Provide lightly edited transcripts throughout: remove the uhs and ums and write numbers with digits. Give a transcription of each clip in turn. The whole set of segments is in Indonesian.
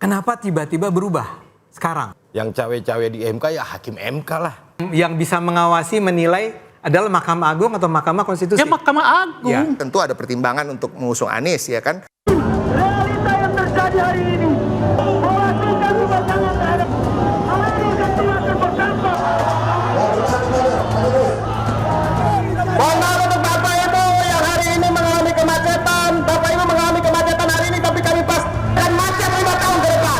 Kenapa tiba-tiba berubah sekarang? Yang cawe-cawe di MK ya hakim MK lah. Yang bisa mengawasi, menilai adalah Mahkamah Agung atau Mahkamah Konstitusi? Ya Mahkamah Agung. Ya. Tentu ada pertimbangan untuk mengusung Anies, ya kan? Realita yang terjadi hari ini, bahwa tingkat pasangan terhadap seluruh keturunan bersama. Mohon maaf untuk Bapak Ibu yang hari ini mengalami kemacetan. Bapak Ibu mengalami kemacetan hari ini, tapi kami pastikan macet 5 tahun ke depan.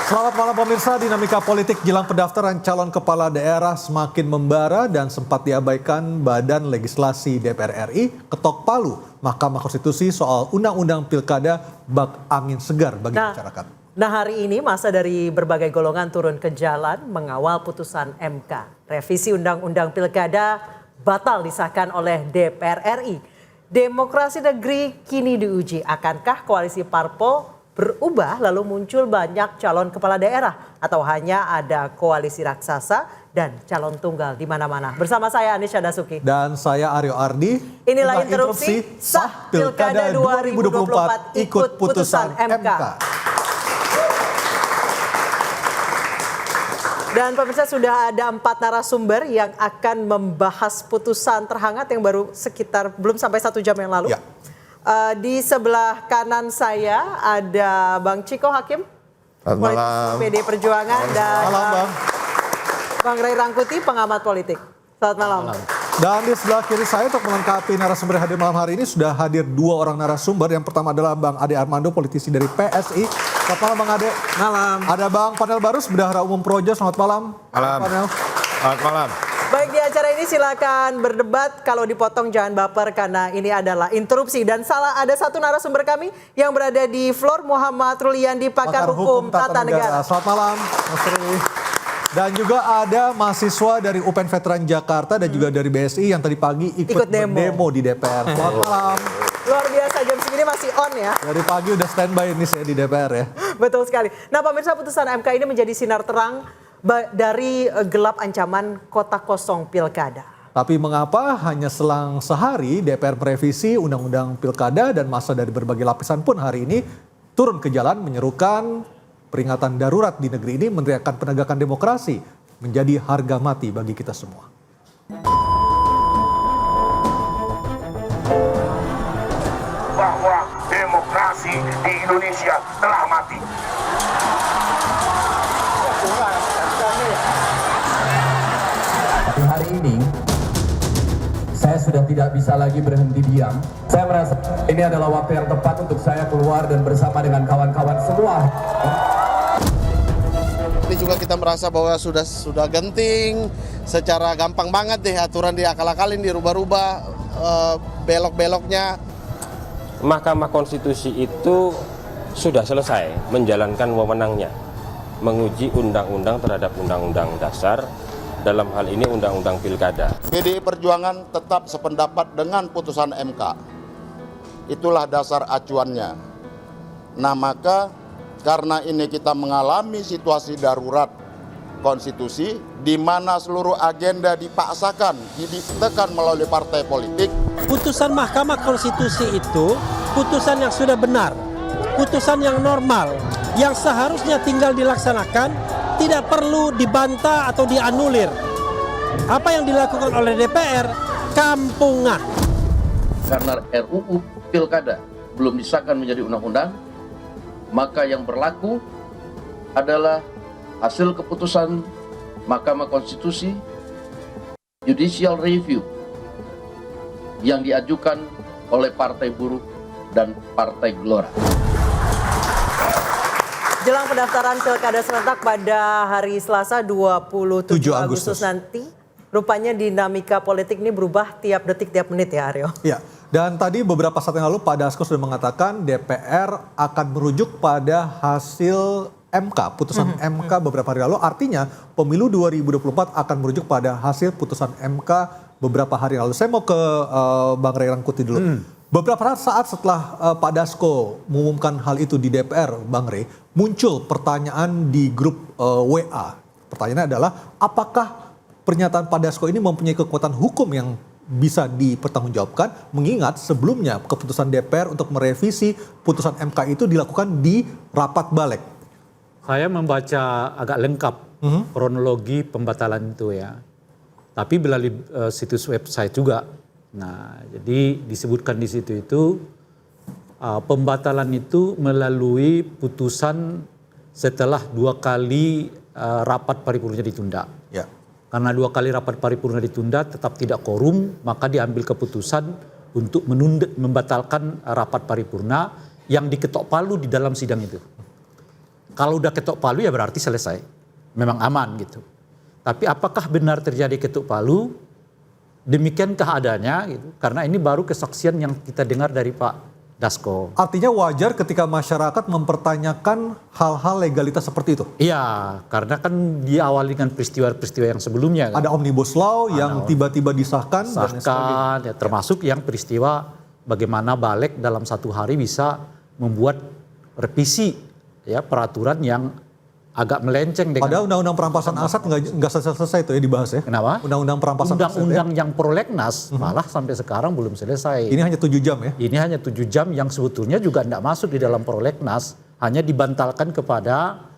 Selamat malam pemirsa, dinamika politik jelang pendaftaran calon kepala daerah semakin membara dan sempat diabaikan Badan Legislasi DPR RI ketok palu Mahkamah Konstitusi soal Undang-Undang Pilkada bak angin segar bagi masyarakat. Nah hari ini masa dari berbagai golongan turun ke jalan mengawal putusan MK. Revisi Undang-Undang Pilkada batal disahkan oleh DPR RI. Demokrasi negeri kini diuji. Akankah koalisi parpol berubah lalu muncul banyak calon kepala daerah atau hanya ada koalisi raksasa dan calon tunggal di mana-mana? Bersama saya Anisha Dasuki Dan saya Aryo Ardi. Inilah interupsi sah Pilkada 2024 ikut putusan MK. Dan pemirsa sudah ada 4 narasumber yang akan membahas putusan terhangat yang baru sekitar belum sampai 1 jam yang lalu. Ya. Di sebelah kanan saya ada Bang Ciko Hakim, Selamat malam. PD Perjuangan, dan Malam Bang. Bang Ray Rangkuti, pengamat politik. Selamat malam. Dan di sebelah kiri saya untuk melengkapi narasumber yang hadir malam hari ini sudah hadir 2 orang narasumber. Yang pertama adalah Bang Ade Armando, politisi dari PSI. Selamat malam Bang Ade. Malam. Ada Bang Panel Barus, Bendahara Umum Projo. Selamat malam. Malam. Panel. Selamat malam. Baik, di acara ini silakan berdebat, kalau dipotong jangan baper karena ini adalah interupsi. Dan ada 1 narasumber kami yang berada di floor, Muhammad Ruliandi, pakar hukum tata negara. Selamat malam Mas Ruli. Dan juga ada mahasiswa dari UPN Veteran Jakarta dan juga dari BSI yang tadi pagi ikut demo di DPR. Selamat malam. Luar biasa, jam segini masih on ya. Dari pagi udah standby ini saya di DPR ya. Betul sekali. Nah pemirsa, putusan MK ini menjadi sinar terang dari gelap ancaman kota kosong pilkada. Tapi mengapa hanya selang sehari DPR merevisi Undang-Undang Pilkada dan massa dari berbagai lapisan pun hari ini turun ke jalan menyerukan peringatan darurat di negeri ini, meneriakkan penegakan demokrasi menjadi harga mati bagi kita semua. Bahwa demokrasi di Indonesia telah mati. Hari ini saya sudah tidak bisa lagi berhenti diam. Saya merasa ini adalah waktu yang tepat untuk saya keluar dan bersama dengan kawan-kawan semua. Ini juga kita merasa bahwa sudah genting, secara gampang banget deh aturan diakal-akalin, dirubah-rubah, belok-beloknya. Mahkamah Konstitusi itu sudah selesai menjalankan wewenangnya, menguji undang-undang terhadap undang-undang dasar, dalam hal ini undang-undang pilkada. PDI Perjuangan tetap sependapat dengan putusan MK. Itulah dasar acuannya. Nah maka karena ini kita mengalami situasi darurat konstitusi di mana seluruh agenda dipaksakan, ditekan melalui partai politik. Putusan Mahkamah Konstitusi itu putusan yang sudah benar, putusan yang normal, yang seharusnya tinggal dilaksanakan, tidak perlu dibantah atau dianulir. Apa yang dilakukan oleh DPR, kampungan. Karena RUU Pilkada belum disahkan menjadi undang-undang, maka yang berlaku adalah hasil keputusan Mahkamah Konstitusi judicial review yang diajukan oleh Partai Buruh dan Partai Gelora. Jelang pendaftaran Pilkada serentak pada hari Selasa 27 Agustus nanti, rupanya dinamika politik ini berubah tiap detik, tiap menit ya Aryo. Ya, dan tadi beberapa saat yang lalu Pak Dasko sudah mengatakan DPR akan merujuk pada hasil MK, putusan MK beberapa hari lalu. Artinya pemilu 2024 akan merujuk pada hasil putusan MK beberapa hari lalu. Saya mau ke Bang Ray Rangkuti dulu. Beberapa saat setelah Pak Dasko mengumumkan hal itu di DPR, Bang Ray, muncul pertanyaan di grup WA. Pertanyaannya adalah, apakah pernyataan Pak Dasko ini mempunyai kekuatan hukum yang bisa dipertanggungjawabkan, mengingat sebelumnya keputusan DPR untuk merevisi putusan MK itu dilakukan di rapat balik. Saya membaca agak lengkap kronologi pembatalan itu ya. Tapi melalui situs website juga. Nah, jadi disebutkan di situ itu pembatalan itu melalui putusan setelah 2 kali rapat paripurna ditunda. Ya. Karena 2 kali rapat paripurna ditunda tetap tidak quorum, maka diambil keputusan untuk membatalkan rapat paripurna yang diketok palu di dalam sidang itu. Kalau udah ketok palu ya berarti selesai, memang aman gitu. Tapi apakah benar terjadi ketok palu? Demikiankah adanya gitu? Karena ini baru kesaksian yang kita dengar dari Pak Dasko. Artinya wajar ketika masyarakat mempertanyakan hal-hal legalitas seperti itu? Iya, karena kan diawali dengan peristiwa-peristiwa yang sebelumnya. Kan? Ada Omnibus Law yang tiba-tiba disahkan. Sahkan, ya, termasuk yang peristiwa bagaimana Balik dalam 1 hari bisa membuat revisi ya peraturan yang agak melenceng dengan. Padahal undang-undang perampasan aset nggak selesai itu ya dibahas ya. Kenapa? Undang-undang perampasan aset. Undang-undang yang prolegnas malah sampai sekarang belum selesai. Ini hanya 7 jam ya? Ini hanya 7 jam yang sebetulnya juga tidak masuk di dalam prolegnas, hanya dibantalkan kepada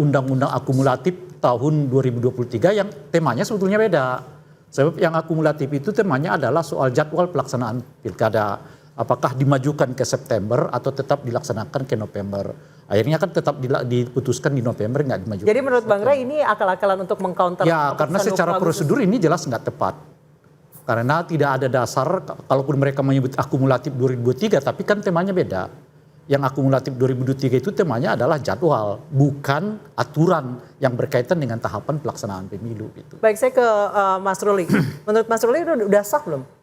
undang-undang akumulatif tahun 2023 yang temanya sebetulnya beda. Sebab yang akumulatif itu temanya adalah soal jadwal pelaksanaan pilkada. Apakah dimajukan ke September atau tetap dilaksanakan ke November. Akhirnya kan tetap diputuskan di November, nggak dimajukan. Jadi menurut Bang Ray ini akal-akalan untuk mengcounter. Ya, karena secara prosedur ini jelas nggak tepat. Karena tidak ada dasar, kalaupun mereka menyebut akumulatif 2023, tapi kan temanya beda. Yang akumulatif 2023 itu temanya adalah jadwal, bukan aturan yang berkaitan dengan tahapan pelaksanaan pemilu. Gitu. Baik, saya ke Mas Ruli. Menurut Mas Ruli udah sah belum?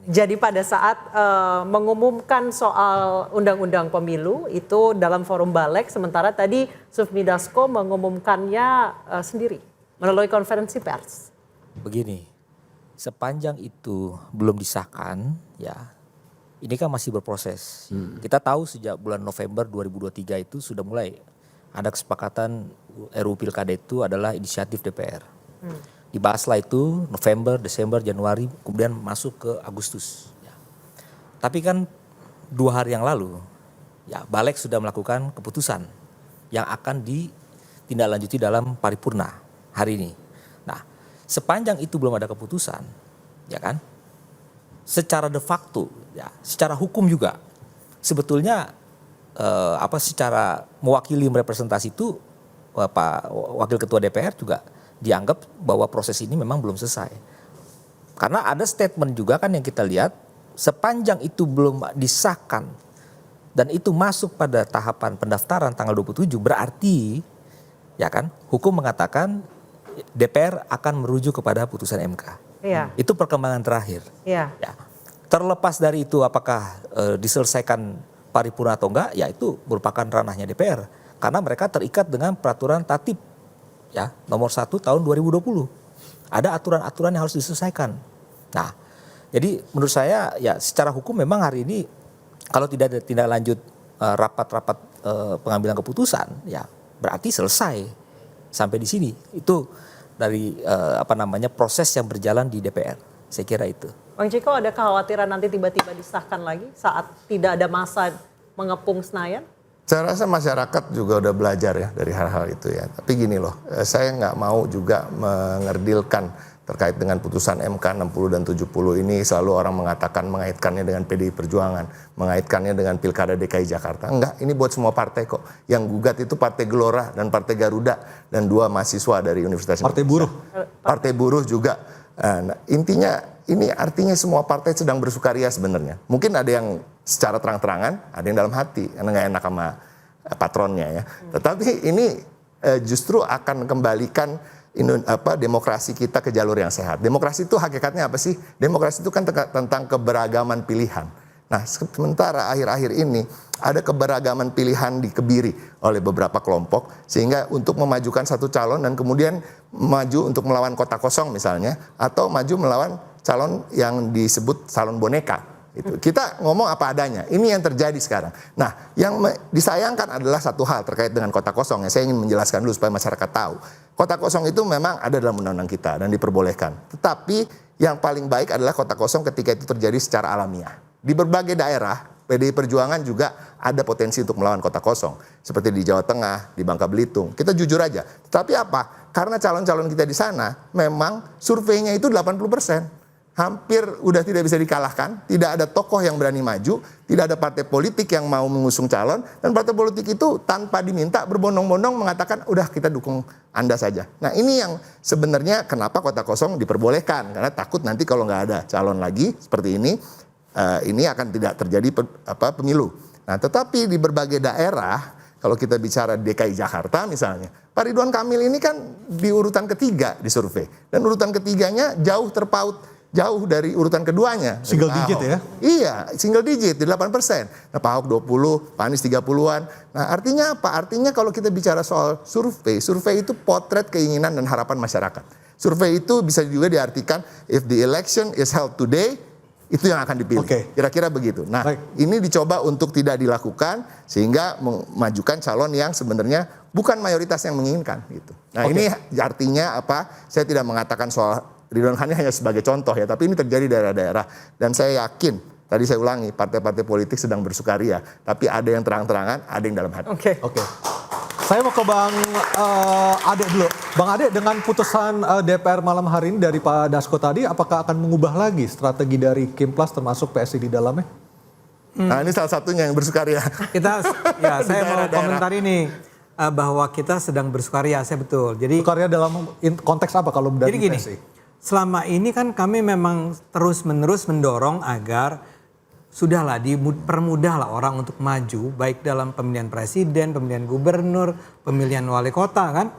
Jadi pada saat mengumumkan soal undang-undang pemilu itu dalam forum Balik, sementara tadi Sufmi Dasko mengumumkannya sendiri melalui konferensi pers. Begini, sepanjang itu belum disahkan, ya ini kan masih berproses. Kita tahu sejak bulan November 2023 itu sudah mulai ada kesepakatan RUU Pilkada itu adalah inisiatif DPR. Dibahaslah itu November, Desember, Januari, kemudian masuk ke Agustus. Ya. Tapi kan 2 hari yang lalu, ya Balik sudah melakukan keputusan yang akan ditindaklanjuti dalam paripurna hari ini. Nah, sepanjang itu belum ada keputusan, ya kan? Secara de facto, ya, secara hukum juga, sebetulnya secara mewakili merepresentasi itu, Pak Wakil Ketua DPR juga dianggap bahwa proses ini memang belum selesai. Karena ada statement juga kan yang kita lihat, sepanjang itu belum disahkan dan itu masuk pada tahapan pendaftaran tanggal 27, berarti ya kan hukum mengatakan DPR akan merujuk kepada putusan MK. Iya. Itu perkembangan terakhir. Iya. Ya. Terlepas dari itu apakah diselesaikan paripurna atau enggak, ya itu merupakan ranahnya DPR. Karena mereka terikat dengan peraturan tatib ya nomor 1 tahun 2020. Ada aturan-aturan yang harus diselesaikan. Nah, jadi menurut saya ya secara hukum memang hari ini kalau tidak ada tindak lanjut rapat-rapat pengambilan keputusan, ya berarti selesai sampai di sini. Itu dari proses yang berjalan di DPR. Saya kira itu. Bang Ciko, ada kekhawatiran nanti tiba-tiba disahkan lagi saat tidak ada masa mengepung Senayan? Saya rasa masyarakat juga udah belajar ya dari hal-hal itu ya. Tapi gini loh, saya nggak mau juga mengerdilkan terkait dengan putusan MK 60 dan 70 ini selalu orang mengatakan mengaitkannya dengan PDI Perjuangan, mengaitkannya dengan Pilkada DKI Jakarta. Enggak, ini buat semua partai kok. Yang gugat itu Partai Gelora dan Partai Garuda dan 2 mahasiswa dari Universitas Partai Indonesia. Buruh. Partai Buruh juga. Nah, intinya ini artinya semua partai sedang bersukaria sebenarnya. Mungkin ada yang secara terang-terangan, ada yang dalam hati karena nggak enak sama patronnya ya. Tetapi ini justru akan kembalikan demokrasi kita ke jalur yang sehat. Demokrasi itu hakikatnya apa sih? Demokrasi itu kan tentang keberagaman pilihan. Nah, sementara akhir-akhir ini ada keberagaman pilihan dikebiri oleh beberapa kelompok sehingga untuk memajukan satu calon dan kemudian maju untuk melawan kota kosong misalnya atau maju melawan calon yang disebut calon boneka. Itu. Kita ngomong apa adanya. Ini yang terjadi sekarang. Nah, yang disayangkan adalah satu hal terkait dengan kota kosong. Ya, saya ingin menjelaskan dulu supaya masyarakat tahu. Kota kosong itu memang ada dalam undang-undang kita dan diperbolehkan. Tetapi yang paling baik adalah kota kosong ketika itu terjadi secara alamiah. Di berbagai daerah, PDI Perjuangan juga ada potensi untuk melawan kota kosong. Seperti di Jawa Tengah, di Bangka Belitung. Kita jujur aja. Tetapi apa? Karena calon-calon kita di sana memang surveinya itu 80%. Hampir udah tidak bisa dikalahkan, tidak ada tokoh yang berani maju, tidak ada partai politik yang mau mengusung calon, dan partai politik itu tanpa diminta berbondong-bondong mengatakan udah kita dukung Anda saja. Nah ini yang sebenarnya kenapa kota kosong diperbolehkan, karena takut nanti kalau nggak ada calon lagi seperti ini akan tidak terjadi pemilu. Nah tetapi di berbagai daerah, kalau kita bicara DKI Jakarta misalnya, Pak Ridwan Kamil ini kan di urutan ketiga di survei, dan urutan ketiganya jauh terpaut. Jauh dari urutan keduanya. Single digit ya? Iya, single digit di 8%. Nah Pak Ahok 20, Pak Anies 30-an. Nah artinya apa? Artinya kalau kita bicara soal survei itu potret keinginan dan harapan masyarakat. Survei itu bisa juga diartikan if the election is held today, itu yang akan dipilih. Kira-kira begitu. Nah ini dicoba untuk tidak dilakukan sehingga memajukan calon yang sebenarnya bukan mayoritas yang menginginkan. Gitu. Nah ini artinya apa? Saya tidak mengatakan soal Ridwan Kamil hanya sebagai contoh ya, tapi ini terjadi di daerah-daerah. Dan saya yakin, tadi saya ulangi, partai-partai politik sedang bersukaria. Tapi ada yang terang-terangan, ada yang dalam hati. Oke. Saya mau ke Bang Ade dulu. Bang Ade, dengan putusan DPR malam hari ini dari Pak Dasko tadi, apakah akan mengubah lagi strategi dari Kimplas termasuk PSI di dalamnya? Nah ini salah satunya yang bersukaria. Saya mau komentar ini. Bahwa kita sedang bersukaria, saya betul. Jadi bersukaria dalam konteks apa kalau dari gini, PSI? Selama ini kan kami memang terus-menerus mendorong agar sudahlah dipermudahlah orang untuk maju baik dalam pemilihan presiden, pemilihan gubernur, pemilihan wali kota kan.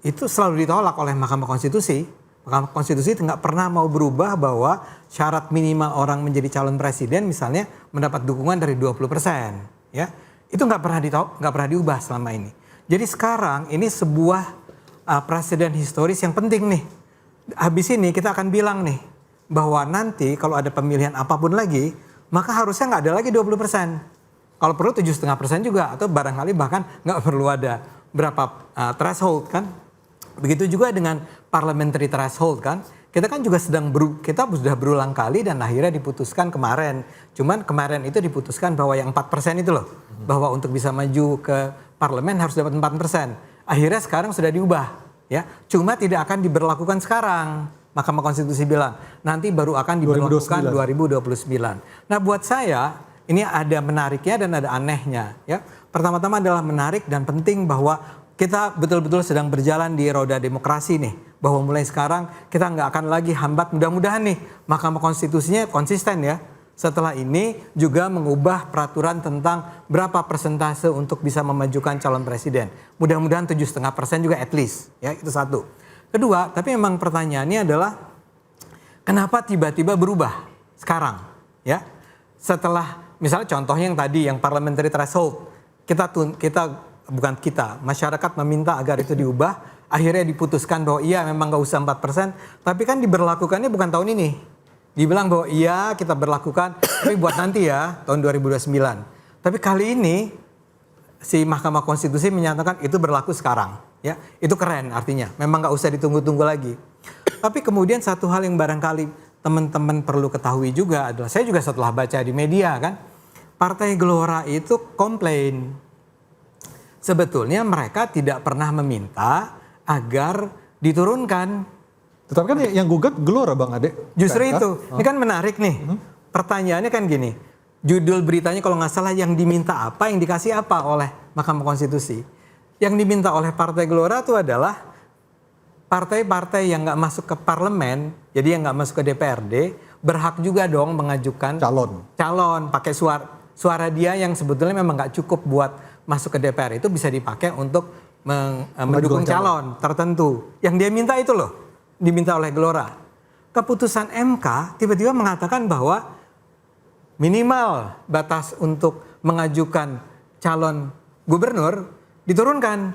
Itu selalu ditolak oleh Mahkamah Konstitusi. Mahkamah Konstitusi nggak pernah mau berubah bahwa syarat minimal orang menjadi calon presiden misalnya mendapat dukungan dari 20%. Ya, itu nggak pernah diubah selama ini. Jadi sekarang ini sebuah presiden historis yang penting nih. Habis ini kita akan bilang nih bahwa nanti kalau ada pemilihan apapun lagi, maka harusnya nggak ada lagi 20%. Kalau perlu 7,5% juga atau barangkali bahkan nggak perlu ada berapa threshold kan. Begitu juga dengan parliamentary threshold kan. Kita kan juga kita sudah berulang kali dan akhirnya diputuskan kemarin. Cuman kemarin itu diputuskan bahwa yang 4% itu loh. Bahwa untuk bisa maju ke parlemen harus dapat 4%. Akhirnya sekarang sudah diubah. Ya, cuma tidak akan diberlakukan sekarang. Mahkamah Konstitusi bilang nanti baru akan diberlakukan 2029. Nah, buat saya ini ada menariknya dan ada anehnya. Ya, pertama-tama adalah menarik dan penting bahwa kita betul-betul sedang berjalan di roda demokrasi nih. Bahwa mulai sekarang kita nggak akan lagi hambat. Mudah-mudahan nih Mahkamah Konstitusinya konsisten ya. Setelah ini juga mengubah peraturan tentang berapa persentase untuk bisa memajukan calon presiden. Mudah-mudahan 7,5% juga at least. Ya, itu satu. Kedua, tapi memang pertanyaannya adalah kenapa tiba-tiba berubah sekarang? Ya, setelah misalnya contohnya yang tadi yang parliamentary threshold, masyarakat meminta agar itu diubah, akhirnya diputuskan bahwa iya memang nggak usah 4%, tapi kan diberlakukannya bukan tahun ini. Dibilang bahwa iya kita berlakukan, tapi buat nanti ya, tahun 2029. Tapi kali ini, si Mahkamah Konstitusi menyatakan itu berlaku sekarang. Ya, itu keren artinya, memang gak usah ditunggu-tunggu lagi. Tapi kemudian satu hal yang barangkali teman-teman perlu ketahui juga adalah, saya juga setelah baca di media kan, Partai Gelora itu komplain. Sebetulnya mereka tidak pernah meminta agar diturunkan Tetapi kan yang gugat Gelora Bang Ade. Justru PMK. itu, ini kan menarik nih. Pertanyaannya kan gini, judul beritanya kalau nggak salah yang diminta apa, yang dikasih apa oleh Mahkamah Konstitusi. Yang diminta oleh Partai Gelora itu adalah partai-partai yang nggak masuk ke parlemen, jadi yang nggak masuk ke DPRD, berhak juga dong mengajukan calon pakai suara dia yang sebetulnya memang nggak cukup buat masuk ke DPR itu bisa dipakai untuk mendukung calon tertentu. Yang dia minta itu loh, diminta oleh Gelora. Keputusan MK tiba-tiba mengatakan bahwa minimal batas untuk mengajukan calon gubernur diturunkan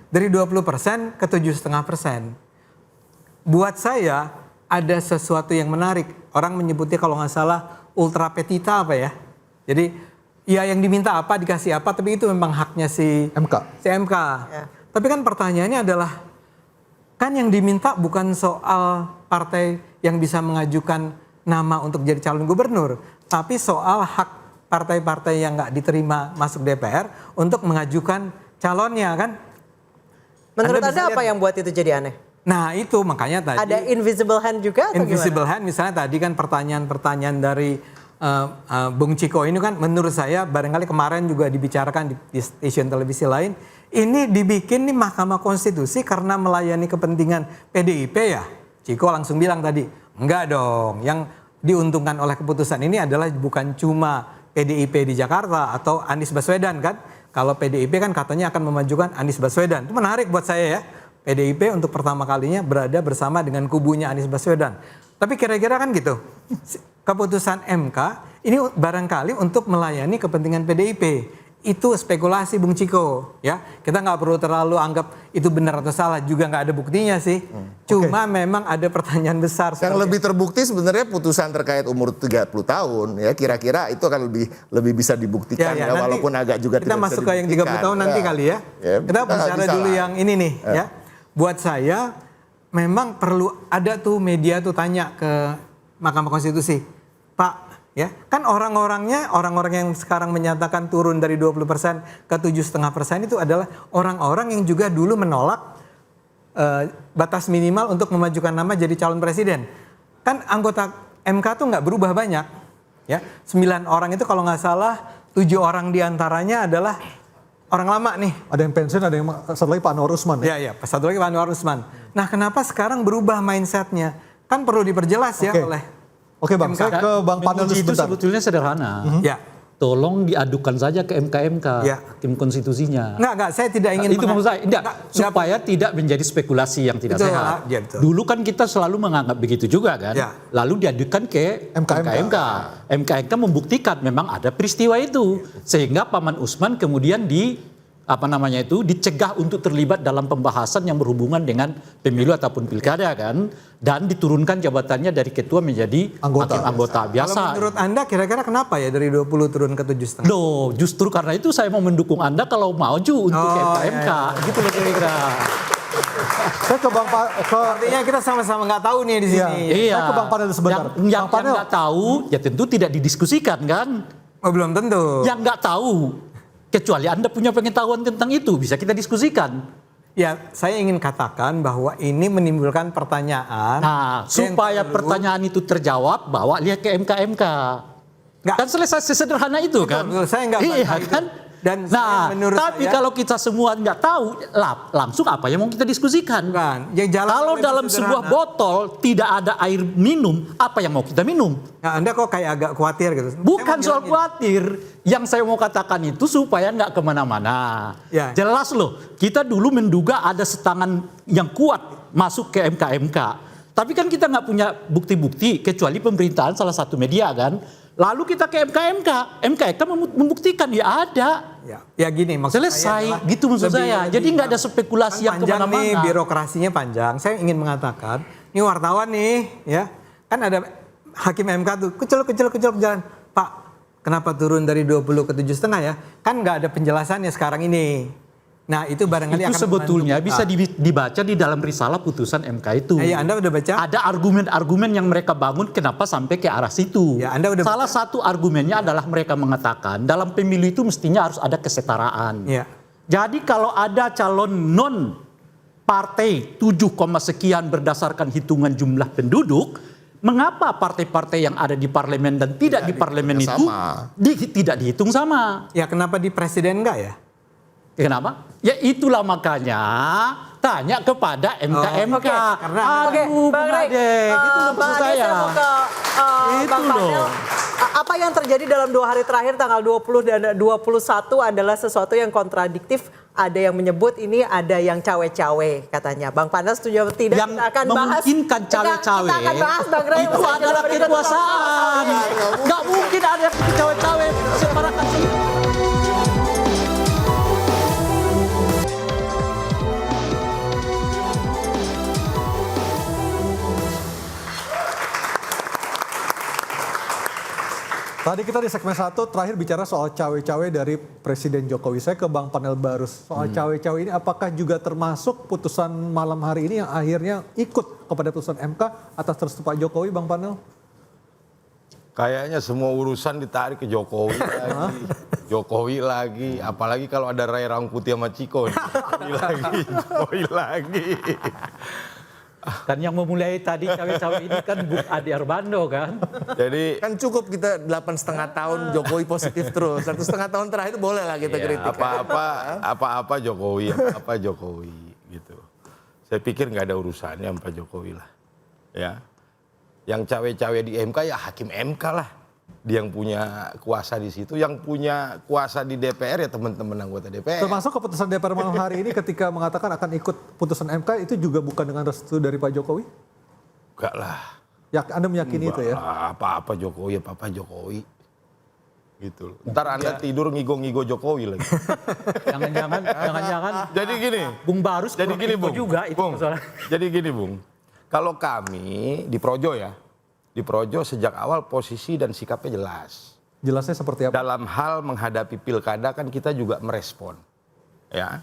dari 20% ke 7,5%. Buat saya ada sesuatu yang menarik. Orang menyebutnya kalau nggak salah ultra petita apa ya. Jadi ya yang diminta apa dikasih apa, tapi itu memang haknya si MK. Ya. Tapi kan pertanyaannya adalah, kan yang diminta bukan soal partai yang bisa mengajukan nama untuk jadi calon gubernur, tapi soal hak partai-partai yang nggak diterima masuk DPR untuk mengajukan calonnya kan. Menurut Anda apa yang buat itu jadi aneh? Nah itu makanya tadi. Ada invisible hand juga atau invisible gimana? hand misalnya tadi kan pertanyaan-pertanyaan dari Bung Ciko ini kan menurut saya barangkali kemarin juga dibicarakan di stasiun televisi lain. Ini dibikin nih Mahkamah Konstitusi karena melayani kepentingan PDIP ya. Ciko langsung bilang tadi, enggak dong. Yang diuntungkan oleh keputusan ini adalah bukan cuma PDIP di Jakarta atau Anies Baswedan kan. Kalau PDIP kan katanya akan memajukan Anies Baswedan. Itu menarik buat saya ya. PDIP untuk pertama kalinya berada bersama dengan kubunya Anies Baswedan. Tapi kira-kira kan gitu. Keputusan MK ini barangkali untuk melayani kepentingan PDIP. Itu spekulasi Bung Ciko ya. Kita nggak perlu terlalu anggap itu benar atau salah, juga nggak ada buktinya sih. Cuma memang ada pertanyaan besar. Yang lebih terbukti sebenarnya putusan terkait umur 30 tahun ya, kira-kira itu akan lebih bisa dibuktikan ya, walaupun agak juga kita tidak masuk bisa ke yang 30 tahun nanti kali ya. Kita bicara dulu yang ini nih ya. Buat saya memang perlu ada tuh media tuh tanya ke Mahkamah Konstitusi, Pak. Ya, kan orang yang sekarang menyatakan turun dari 20% ke 7,5% itu adalah orang-orang yang juga dulu menolak batas minimal untuk memajukan nama jadi calon presiden. Kan anggota MK tuh nggak berubah banyak, ya 9 orang itu kalau nggak salah 7 orang diantaranya adalah orang lama nih. Ada yang pensiun, ada yang satu lagi Pak Anwar Usman. Iya, satu lagi Pak Anwar Usman. Nah, kenapa sekarang berubah mindsetnya? Kan perlu diperjelas ya oleh. Oke Bang, saya ke Bang Panelis itu sebentar. sebetulnya sederhana. Ya. Tolong diadukan saja ke MK Hakim Konstitusinya. Enggak, saya tidak ingin. Itu maksud saya, supaya tidak menjadi spekulasi yang tidak sehat. Ya, betul. Dulu kan kita selalu menganggap begitu juga kan. Ya. Lalu diadukan ke MK. MK membuktikan memang ada peristiwa itu, sehingga Paman Usman kemudian dicegah untuk terlibat dalam pembahasan yang berhubungan dengan pemilu ataupun pilkada kan, dan diturunkan jabatannya dari ketua menjadi anggota biasa. Kalau menurut Anda kira-kira kenapa ya dari 20 turun ke 7,5? Loh, justru karena itu saya mau mendukung Anda kalau maju untuk MK. Gitu loh kira-kira. Saya ke Bang artinya kita sama-sama nggak tahu nih di sini. Iya. Saya ke Bang Panelis sebentar. Yang nggak tahu ya tentu tidak didiskusikan kan. Oh, belum tentu. Yang nggak tahu, kecuali Anda punya pengetahuan tentang itu, bisa kita diskusikan. Ya, saya ingin katakan bahwa ini menimbulkan pertanyaan. Nah, supaya pertanyaan itu terjawab, bawa lihat ke MK. Kan selesai sesederhana itu kan? Betul, saya nggak bantah kan? Dan tapi kalau kita semua nggak tahu, langsung apa yang mau kita diskusikan? Kalau dalam sebuah botol tidak ada air minum, apa yang mau kita minum? Nah, Anda kok kayak agak khawatir gitu? Bukan soal khawatir. Yang saya mau katakan itu supaya nggak kemana-mana. Ya. Jelas loh, kita dulu menduga ada setangan yang kuat masuk ke MK. Tapi kan kita nggak punya bukti-bukti, kecuali pemberitaan salah satu media kan. Lalu kita ke MK membuktikan ya ada. Ya gini maksud selesai, gitu maksud saya. Jadi nggak ada spekulasi yang kemana-mana. Nih, birokrasinya panjang. Saya ingin mengatakan, ini wartawan nih, ya kan ada hakim MK tuh kecil jalan. Pak, kenapa turun dari 20 ke 7,5 ya? Kan nggak ada penjelasannya sekarang ini. Nah itu barangkali itu sebetulnya bisa dibaca di dalam risalah putusan MK itu. Ya, Anda udah baca? Ada argumen-argumen yang mereka bangun kenapa sampai ke arah situ. Ya, Anda udah Salah satu argumennya adalah mereka mengatakan dalam pemilu itu mestinya harus ada kesetaraan. Ya. Jadi kalau ada calon non partai 7, sekian berdasarkan hitungan jumlah penduduk, mengapa partai-partai yang ada di parlemen dan tidak di parlemen itu tidak dihitung sama? Ya kenapa di presiden enggak ya? Kenapa? Ya itulah makanya tanya kepada MK-MK. Aduh, Bung Ade, itu loh maksud saya. Bang Panel, apa yang terjadi dalam 2 hari terakhir tanggal 20 dan 21 adalah sesuatu yang kontradiktif. Ada yang menyebut ini ada yang cawe-cawe katanya. Bang Panel setuju atau tidak? Yang kita akan bahas. memungkinkan cawe-cawe Kita akan bahas, Bang Ray, itu adalah kekuasaan. Nggak mungkin ada yang cawe-cawe separakan. Tadi kita di segmen 1 terakhir bicara soal cawe-cawe dari Presiden Jokowi. Saya ke Bang Panel Barus. Soal cawe-cawe ini apakah juga termasuk putusan malam hari ini yang akhirnya ikut kepada putusan MK atas restu Pak Jokowi, Bang Panel? Kayaknya semua urusan ditarik ke Jokowi lagi. Jokowi lagi. Apalagi kalau ada Ray Rangkuti sama Ciko. Jokowi lagi. Kan yang memulai tadi cawe-cawe ini kan Bung Ade Armando kan. Jadi kan cukup kita 8,5 tahun Jokowi positif terus. 1,5 tahun terakhir boleh lah kita kritik. Apa-apa Jokowi, apa Jokowi gitu. Saya pikir nggak ada urusannya sama Pak Jokowi lah. Ya. Yang cawe-cawe di MK ya hakim MK lah. Dia yang punya kuasa di situ, yang punya kuasa di DPR ya teman-teman anggota DPR. Termasuk keputusan DPR malam hari ini ketika mengatakan akan ikut putusan MK itu juga bukan dengan restu dari Pak Jokowi? Enggak lah. Ya, Anda meyakini itu ya? Apa-apa Jokowi, apa-apa Jokowi. Gitu loh. Ntar Anda tidur ngigo-ngigo Jokowi lagi. Jangan-jangan. Jadi gini. Bung Barus jadi gini Bung. juga itu Bung. Jadi gini Bung. Kalau kami di Projo ya. Di Projo sejak awal posisi dan sikapnya jelas. Jelasnya seperti apa? Dalam hal menghadapi pilkada kan kita juga merespon. Ya.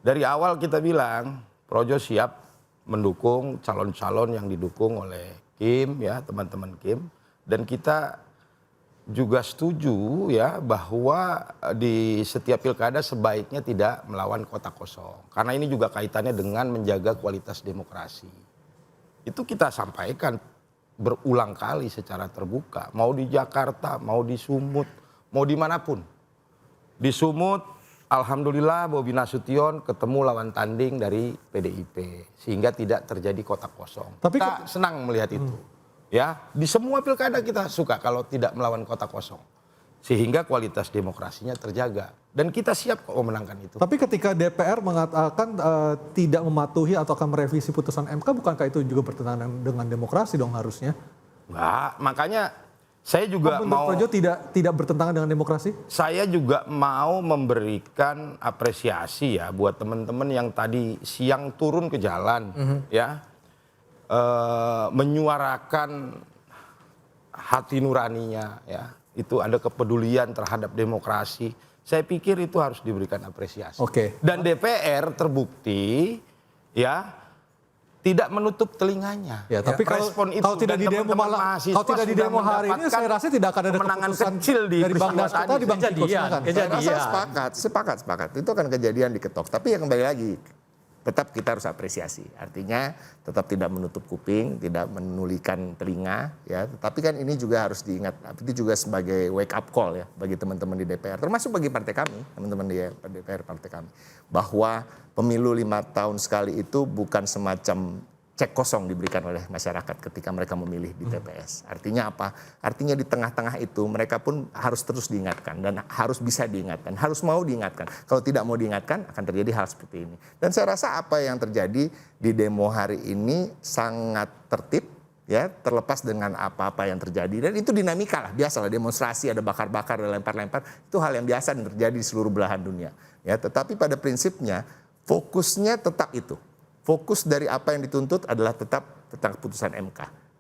Dari awal kita bilang Projo siap mendukung calon-calon yang didukung oleh Kim ya, teman-teman Kim, dan kita juga setuju ya bahwa di setiap pilkada sebaiknya tidak melawan kota kosong. Karena ini juga kaitannya dengan menjaga kualitas demokrasi. Itu kita sampaikan berulang kali secara terbuka, mau di Jakarta, mau di Sumut, mau dimanapun. Di Sumut, alhamdulillah Bobi Nasution ketemu lawan tanding dari PDIP, sehingga tidak terjadi kotak kosong. Tapi kita senang melihat itu. Ya, di semua pilkada kita suka kalau tidak melawan kotak kosong, sehingga kualitas demokrasinya terjaga. Dan kita siap kok memenangkan itu. Tapi ketika DPR mengatakan tidak mematuhi atau akan merevisi putusan MK, bukankah itu juga bertentangan dengan demokrasi dong harusnya? Enggak, makanya saya juga mau... Projo tidak bertentangan dengan demokrasi? Saya juga mau memberikan apresiasi ya buat teman-teman yang tadi siang turun ke jalan, ya, menyuarakan hati nuraninya, ya, itu ada kepedulian terhadap demokrasi. Saya pikir itu harus diberikan apresiasi. Dan DPR terbukti ya tidak menutup telinganya. Ya, tapi kalau tidak di demo malah, kalau tidak di demo hari ini saya rasa tidak akan ada keputusan kecil dari Bang Dasko di Bang Ciko. Saya sepakat. Itu akan kejadian di Ketok. Tapi yang kembali lagi, tetap kita harus apresiasi. Artinya tetap tidak menutup kuping, tidak menulikan telinga, ya. Tapi kan ini juga harus diingat. Itu juga sebagai wake up call ya bagi teman-teman di DPR, termasuk bagi partai kami, teman-teman di DPR partai kami, bahwa pemilu 5 tahun sekali itu bukan semacam cek kosong diberikan oleh masyarakat ketika mereka memilih di TPS. Artinya apa? Artinya di tengah-tengah itu mereka pun harus terus diingatkan dan harus bisa diingatkan, harus mau diingatkan. Kalau tidak mau diingatkan akan terjadi hal seperti ini. Dan saya rasa apa yang terjadi di demo hari ini sangat tertib, ya, terlepas dengan apa-apa yang terjadi. Dan itu dinamika lah, biasalah demonstrasi, ada bakar-bakar, ada lempar-lempar, itu hal yang biasa dan terjadi di seluruh belahan dunia. Ya, tetapi pada prinsipnya fokusnya tetap itu. Fokus dari apa yang dituntut adalah tetap tentang keputusan MK,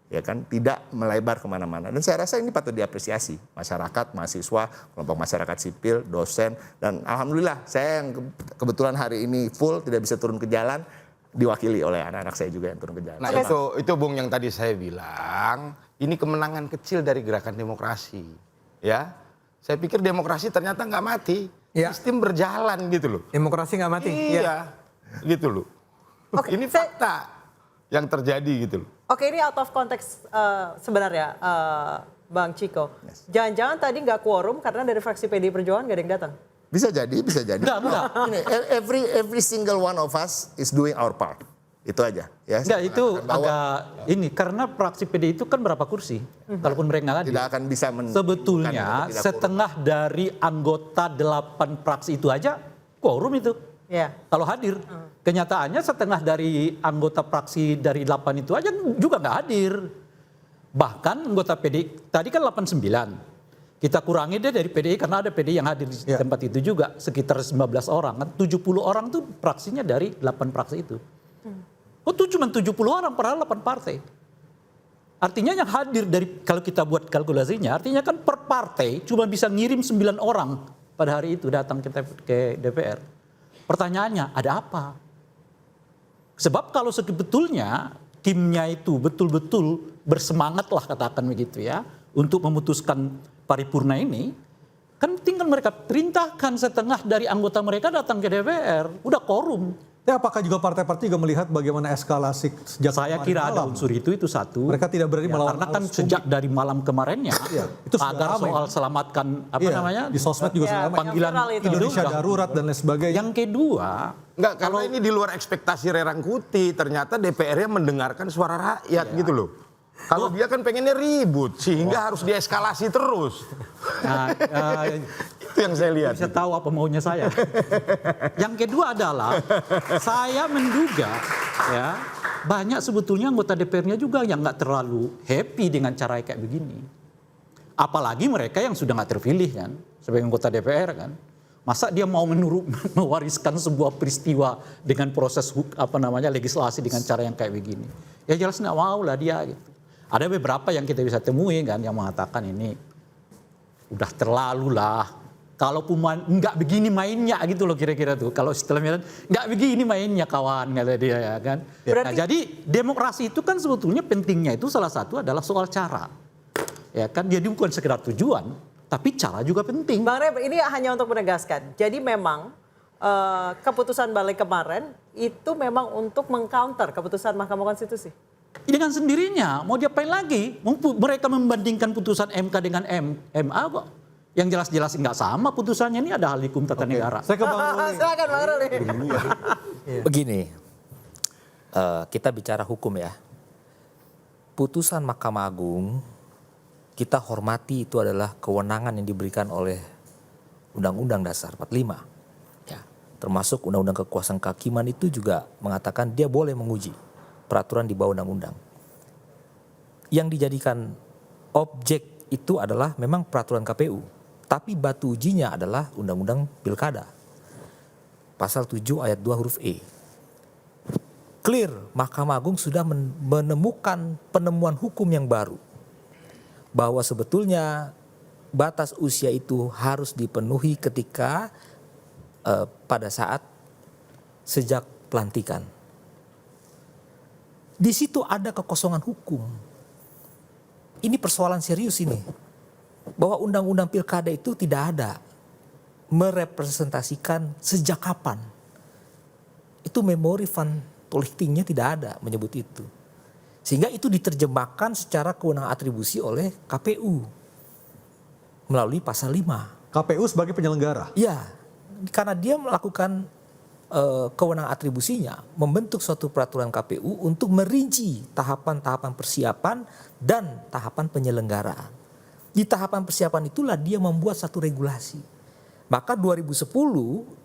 ya kan, tidak melebar kemana-mana. Dan saya rasa ini patut diapresiasi masyarakat, mahasiswa, kelompok masyarakat sipil, dosen, dan alhamdulillah saya yang kebetulan hari ini full tidak bisa turun ke jalan, diwakili oleh anak-anak saya juga yang turun ke jalan. Nah itu Bung yang tadi saya bilang, ini kemenangan kecil dari gerakan demokrasi, ya. Saya pikir demokrasi ternyata nggak mati, sistem berjalan gitu loh. Demokrasi nggak mati? Iya, gitu loh. Oke, Ini fakta yang terjadi gitu loh. Oke, ini out of context sebenarnya, Bang Ciko. Jangan-jangan tadi nggak quorum karena dari fraksi PDI Perjuangan nggak ada yang datang. Bisa jadi, bisa jadi. Enggak. Ini, every single one of us is doing our part. Itu aja. Ya, Enggak, itu bahwa agak ini karena fraksi PDI itu kan berapa kursi? Kalaupun mereka nggak hadir. tidak akan bisa Sebetulnya setengah dari anggota 8 fraksi itu aja quorum itu. Ya. Kalau hadir. Kenyataannya setengah dari anggota fraksi dari 8 itu aja juga nggak hadir. Bahkan anggota PDI, tadi kan 89. Kita kurangi deh dari PDI karena ada PDI yang hadir di tempat itu juga. Sekitar 19 orang. Kan 70 orang tuh fraksinya dari 8 fraksi itu. Oh tuh cuma 70 orang padahal 8 partai. Artinya yang hadir dari, kalau kita buat kalkulasinya, artinya kan per partai cuma bisa ngirim 9 orang pada hari itu datang ke DPR. Pertanyaannya, ada apa? Sebab kalau sebetulnya timnya itu betul-betul bersemangat lah katakan begitu ya, untuk memutuskan paripurna ini, kan tinggal mereka perintahkan setengah dari anggota mereka datang ke DPR, udah quorum. Ya, apakah juga partai-partai juga melihat bagaimana eskalasi sejak Saya kira ada unsur itu satu. Mereka tidak berani melawan karena kan sejak dari malam kemarinnya itu agar ramai. soal selamatkan namanya di sosmed juga sudah ramai. panggilan Indonesia darurat dan lain sebagainya. Yang kedua, Enggak, karena ini di luar ekspektasi Rerangkuti. Ternyata DPR-nya mendengarkan suara rakyat gitu loh. Kalau dia kan pengennya ribut, sehingga harus dieskalasi terus. Itu yang saya lihat. Bisa tahu apa maunya saya. Yang kedua adalah saya menduga ya banyak sebetulnya anggota DPR-nya juga yang nggak terlalu happy dengan cara kayak begini. Apalagi mereka yang sudah nggak terpilih kan sebagai anggota DPR kan. Masa dia mau mewariskan sebuah peristiwa dengan proses legislasi dengan cara yang kayak begini. Ya jelas nggak mau lah dia gitu. Ada beberapa yang kita bisa temui kan yang mengatakan ini udah terlalu lah. Kalaupun nggak begini mainnya gitu loh kira-kira tuh. Kalau istilahnya nggak begini mainnya kawan kata dia ya kan. Nah, jadi demokrasi itu kan sebetulnya pentingnya itu salah satu adalah soal cara. Ya kan, jadi bukan sekedar tujuan, tapi cara juga penting. Bang Rey, ini hanya untuk menegaskan. Jadi memang keputusan balik kemarin itu memang untuk mengcounter keputusan Mahkamah Konstitusi. Dengan sendirinya, mau diapain lagi? Mereka membandingkan putusan MK dengan MA kok. Yang jelas-jelas nggak sama putusannya, ini ada hal hukum tata negara. Saya ke Bang Ruli. Silakan Bang Ruli. Begini, kita bicara hukum ya. Putusan Mahkamah Agung kita hormati, itu adalah kewenangan yang diberikan oleh Undang-Undang Dasar 45. Ya, termasuk Undang-Undang Kekuasaan Kehakiman itu juga mengatakan dia boleh menguji peraturan di bawah undang-undang. Yang dijadikan objek itu adalah memang peraturan KPU. Tapi batu ujinya adalah Undang-Undang Pilkada. Pasal 7 ayat 2 huruf E. Clear, Mahkamah Agung sudah menemukan penemuan hukum yang baru. Bahwa sebetulnya batas usia itu harus dipenuhi ketika pada saat sejak pelantikan. Di situ ada kekosongan hukum. Ini persoalan serius ini. Bahwa undang-undang pilkada itu tidak ada merepresentasikan sejak kapan. Itu memori van Tolchtingnya tidak ada menyebut itu. Sehingga itu diterjemahkan secara kewenangan atribusi oleh KPU melalui pasal 5. KPU sebagai penyelenggara? Iya, karena dia melakukan kewenangan atribusinya, membentuk suatu peraturan KPU untuk merinci tahapan-tahapan persiapan dan tahapan penyelenggaraan. Di tahapan persiapan itulah dia membuat satu regulasi. Maka 2010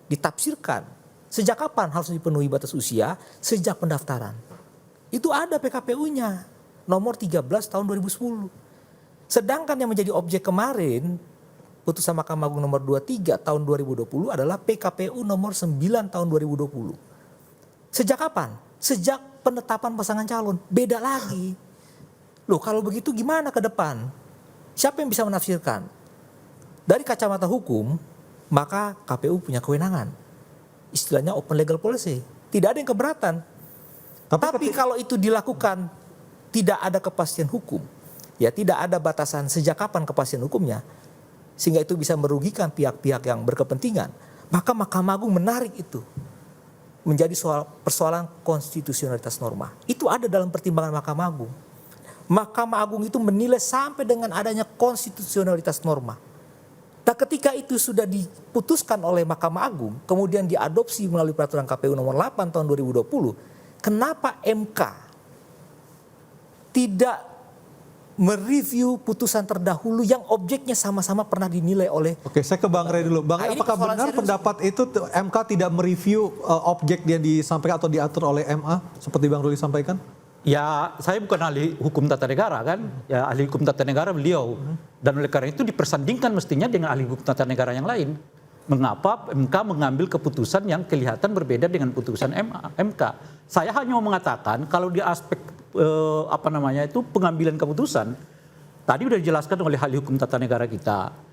ditafsirkan sejak kapan harus dipenuhi batas usia, sejak pendaftaran. Itu ada PKPU-nya, nomor 13 tahun 2010. Sedangkan yang menjadi objek kemarin, putusan Mahkamah Agung nomor 23 tahun 2020 adalah PKPU nomor 9 tahun 2020. Sejak kapan? Sejak penetapan pasangan calon. Beda lagi. Loh, kalau begitu gimana ke depan? Siapa yang bisa menafsirkan? Dari kacamata hukum, maka KPU punya kewenangan. Istilahnya open legal policy. Tidak ada yang keberatan. Tapi kalau itu dilakukan tidak ada kepastian hukum, ya tidak ada batasan sejak kapan kepastian hukumnya, sehingga itu bisa merugikan pihak-pihak yang berkepentingan, maka Mahkamah Agung menarik itu. menjadi persoalan konstitusionalitas norma. Itu ada dalam pertimbangan Mahkamah Agung. Mahkamah Agung itu menilai sampai dengan adanya konstitusionalitas norma. Nah, ketika itu sudah diputuskan oleh Mahkamah Agung, kemudian diadopsi melalui peraturan KPU nomor 8 tahun 2020, kenapa MK tidak mereview putusan terdahulu yang objeknya sama-sama pernah dinilai oleh... Oke, saya ke Bang Ray dulu. Bang Ray, apakah benar pendapat itu MK tidak mereview objek yang disampaikan atau diatur oleh MA seperti Bang Ruli sampaikan? Ya, saya bukan ahli hukum tata negara kan, ya ahli hukum tata negara beliau. Dan oleh karena itu dipersandingkan mestinya dengan ahli hukum tata negara yang lain. Mengapa MK mengambil keputusan yang kelihatan berbeda dengan putusan MK? Saya hanya mau mengatakan kalau di aspek pengambilan keputusan, tadi sudah dijelaskan oleh ahli hukum tata negara kita.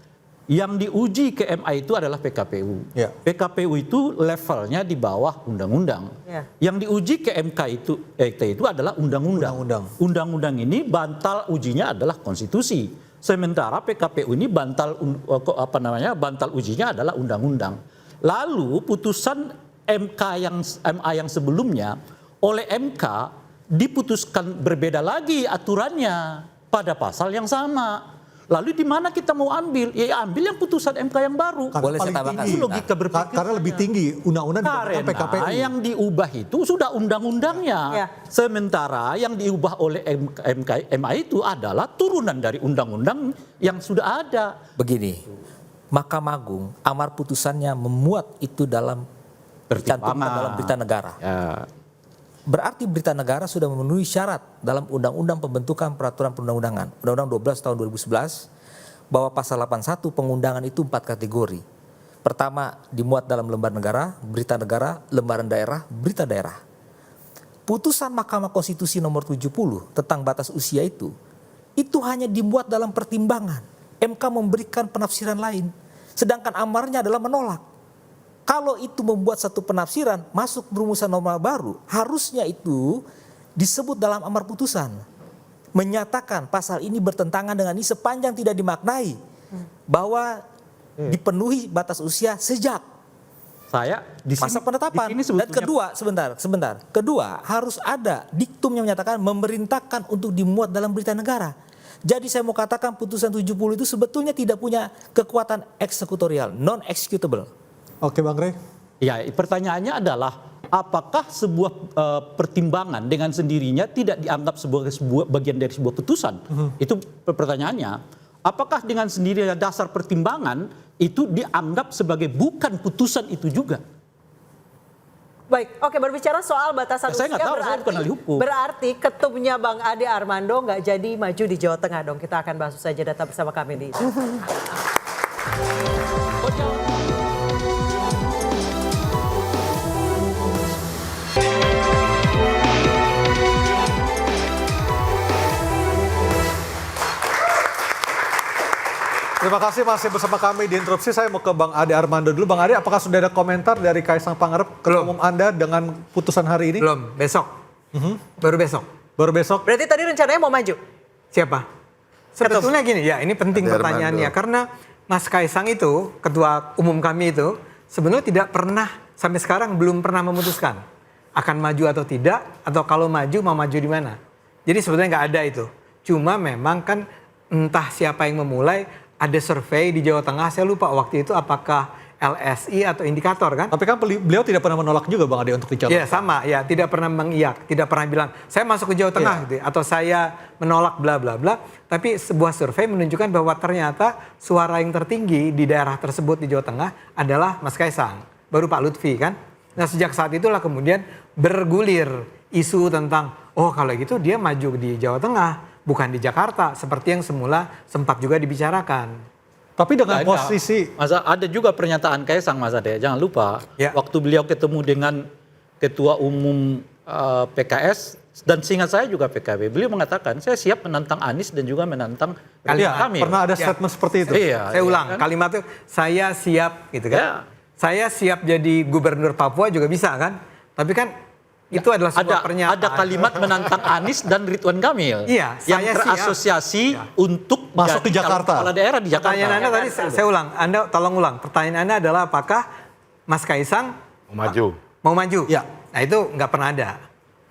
Yang diuji ke MA itu adalah PKPU. Ya. PKPU itu levelnya di bawah undang-undang. Ya. Yang diuji ke MK itu adalah undang-undang. Undang-undang ini bantal ujinya adalah konstitusi. Sementara PKPU ini bantal ujinya adalah undang-undang. Lalu putusan MA yang sebelumnya oleh MK diputuskan berbeda lagi aturannya pada pasal yang sama. Lalu di mana kita mau ambil? Ya ambil yang putusan MK yang baru. Boleh saya tambahkan? Logika berpikir. Karena lebih tinggi undang-undang dibandingkan PKPU. Yang diubah itu sudah undang-undangnya. Ya. Sementara yang diubah oleh MA itu adalah turunan dari undang-undang yang sudah ada. Begini, Mahkamah Agung amar putusannya memuat itu dalam dicantumkan dalam berita negara. Ya. Berarti berita negara sudah memenuhi syarat dalam Undang-Undang Pembentukan Peraturan Perundang-undangan, Undang-Undang 12 tahun 2011, bahwa pasal 81 pengundangan itu 4 kategori. Pertama, dimuat dalam lembar negara, berita negara, lembaran daerah, berita daerah. Putusan Mahkamah Konstitusi nomor 70 tentang batas usia itu hanya dimuat dalam pertimbangan. MK memberikan penafsiran lain, sedangkan amarnya adalah menolak. Kalau itu membuat satu penafsiran masuk berumusan norma baru, harusnya itu disebut dalam amar putusan. Menyatakan pasal ini bertentangan dengan ini sepanjang tidak dimaknai bahwa dipenuhi batas usia sejak masa penetapan. Dan kedua, sebentar. Kedua, harus ada diktum yang menyatakan memerintahkan untuk dimuat dalam berita negara. Jadi saya mau katakan putusan 70 itu sebetulnya tidak punya kekuatan eksekutorial, non-executable. Oke Bang Ray. Ya, pertanyaannya adalah apakah sebuah pertimbangan dengan sendirinya tidak dianggap sebuah bagian dari sebuah putusan? Itu pertanyaannya. Apakah dengan sendirinya dasar pertimbangan itu dianggap sebagai bukan putusan itu juga? Baik, oke, berbicara soal batasan usia, berarti ketumnya Bang Ade Armando nggak jadi maju di Jawa Tengah dong. Kita akan bahas saja data bersama kami di Terima kasih masih bersama kami di Interupsi. Saya mau ke Bang Ade Armando dulu. Bang Ade, apakah sudah ada komentar dari Kaisang Pangarep, ketua umum Anda dengan putusan hari ini? Belum, besok. Baru besok. Baru besok. Berarti tadi rencananya mau maju? Siapa? Sebetulnya gini, ya ini penting pertanyaannya. Karena Mas Kaisang itu, ketua umum kami itu, sebenarnya tidak pernah, sampai sekarang belum pernah memutuskan akan maju atau tidak, atau kalau maju mau maju di mana. Jadi sebetulnya nggak ada itu. Cuma memang kan entah siapa yang memulai, ada survei di Jawa Tengah, saya lupa waktu itu apakah LSI atau indikator kan. Tapi kan beliau tidak pernah menolak juga Bang Ade untuk dicalonkan. Iya sama, ya tidak pernah mengiyak, tidak pernah bilang saya masuk ke Jawa Tengah gitu, atau saya menolak bla bla bla. Tapi sebuah survei menunjukkan bahwa ternyata suara yang tertinggi di daerah tersebut di Jawa Tengah adalah Mas Kaisang, baru Pak Lutfi kan. Nah sejak saat itulah kemudian bergulir isu tentang oh kalau gitu dia maju di Jawa Tengah, bukan di Jakarta, seperti yang semula sempat juga dibicarakan. Tapi dengan posisi... Masa ada juga pernyataan Kaisang Mas Ade, jangan lupa. Ya. Waktu beliau ketemu dengan ketua umum PKS, dan seingat saya juga PKB, beliau mengatakan saya siap menantang Anies dan juga menantang kami. Pernah ada statement seperti itu? Iya, saya ulang, kan? Kalimat itu saya siap gitu kan. Ya. Saya siap jadi gubernur Papua juga bisa kan. Tapi kan itu adalah sebuah pernyataan. Ada kalimat menantang Anies dan Ridwan Kamil. Iya, yang terasosiasi untuk masuk ke Jakarta. Kepala daerah di Jakarta. Pertanyaan Anda tadi saya ulang. Anda tolong ulang. Pertanyaan Anda adalah apakah Mas Kaisang mau maju? mau maju. Ya. Nah itu nggak pernah ada.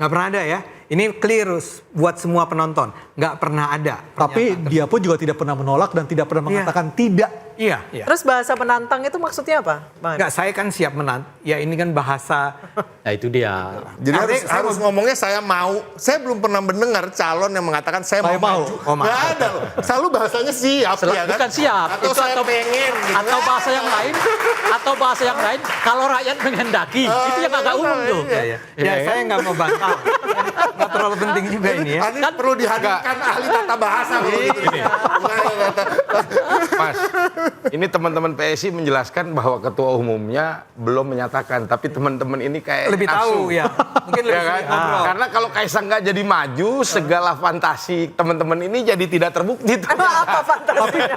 Nggak pernah ada ya. Ini clear buat semua penonton. Nggak pernah ada. Tapi dia pun juga tidak pernah menolak dan tidak pernah mengatakan tidak. Iya. Terus bahasa penantang itu maksudnya apa, Bang? Nggak, saya kan siap menang. Ya ini kan bahasa. Nah itu dia. Jadi harus ngomongnya saya mau. Saya belum pernah mendengar calon yang mengatakan saya mau maju. Nggak ada loh. Selalu bahasanya siap ya kan? Bukan siap. Atau Itu saya pengen gitu. Atau bahasa yang lain. Atau bahasa yang lain. Kalau rakyat menghendaki. Itu yang agak umum tuh. Ya saya nggak mau bantah. Nggak terlalu penting juga ini ya. Ini kan perlu dihadirkan ahli tata bahasa begitu. Mas, ini teman-teman PSI menjelaskan bahwa ketua umumnya belum menyatakan, tapi teman-teman ini kayak Lebih tahu ya. Mungkin lebih kan? ngobrol. Karena kalau Kaisang nggak jadi maju, segala fantasi teman-teman ini jadi tidak terbukti. Apa fantasinya?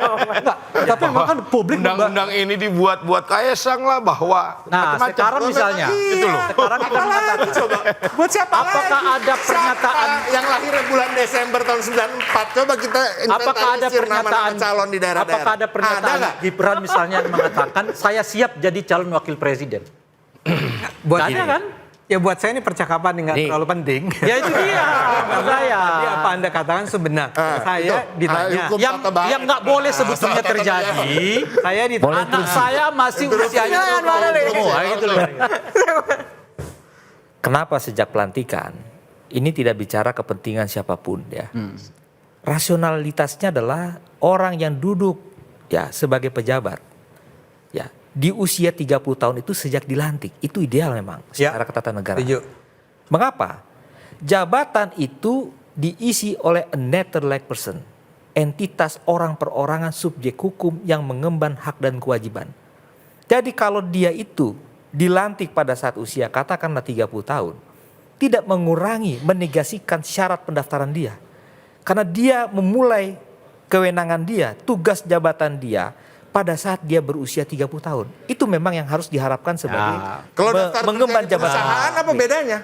Tapi memang kan publik undang-undang ini dibuat-buat Kaisang lah bahwa Nah macam-macam. sekarang misalnya. Itu loh. Sekarang kita mengatakan. Coba buat siapa Apakah lagi? ada pernyataan Siapa yang lahirnya bulan Desember tahun 94? Coba kita Apakah ada inventarisir pernyataan nama-nama calon di daerah-daerah. Apakah ada pernyataan nggak? Gibran misalnya yang mengatakan saya siap jadi calon wakil presiden? Buat Nggak ada ini. kan? Ya buat saya ini percakapan nggak terlalu penting. Ya itu dia. Menurut saya. Tadi apa Anda katakan sebenarnya. Saya ditanya. Yang nggak boleh sebetulnya terjadi. Saya ditanya. Anak saya masih usianya semua gitu loh. Kenapa sejak pelantikan ini tidak bicara kepentingan siapapun ya. Rasionalitasnya adalah orang yang duduk ya sebagai pejabat ya di usia 30 tahun itu sejak dilantik itu ideal memang secara ketatanegaraan. Setuju. Mengapa? Jabatan itu diisi oleh a nether-like person, entitas orang perorangan subjek hukum yang mengemban hak dan kewajiban. Jadi kalau dia itu dilantik pada saat usia katakanlah 30 tahun, tidak mengurangi, menegasikan syarat pendaftaran dia. Karena dia memulai kewenangan dia, tugas jabatan dia pada saat dia berusia 30 tahun. Itu memang yang harus diharapkan sebagai Kalau daftar mengemban kerja di jabatan. perusahaan apa bedanya?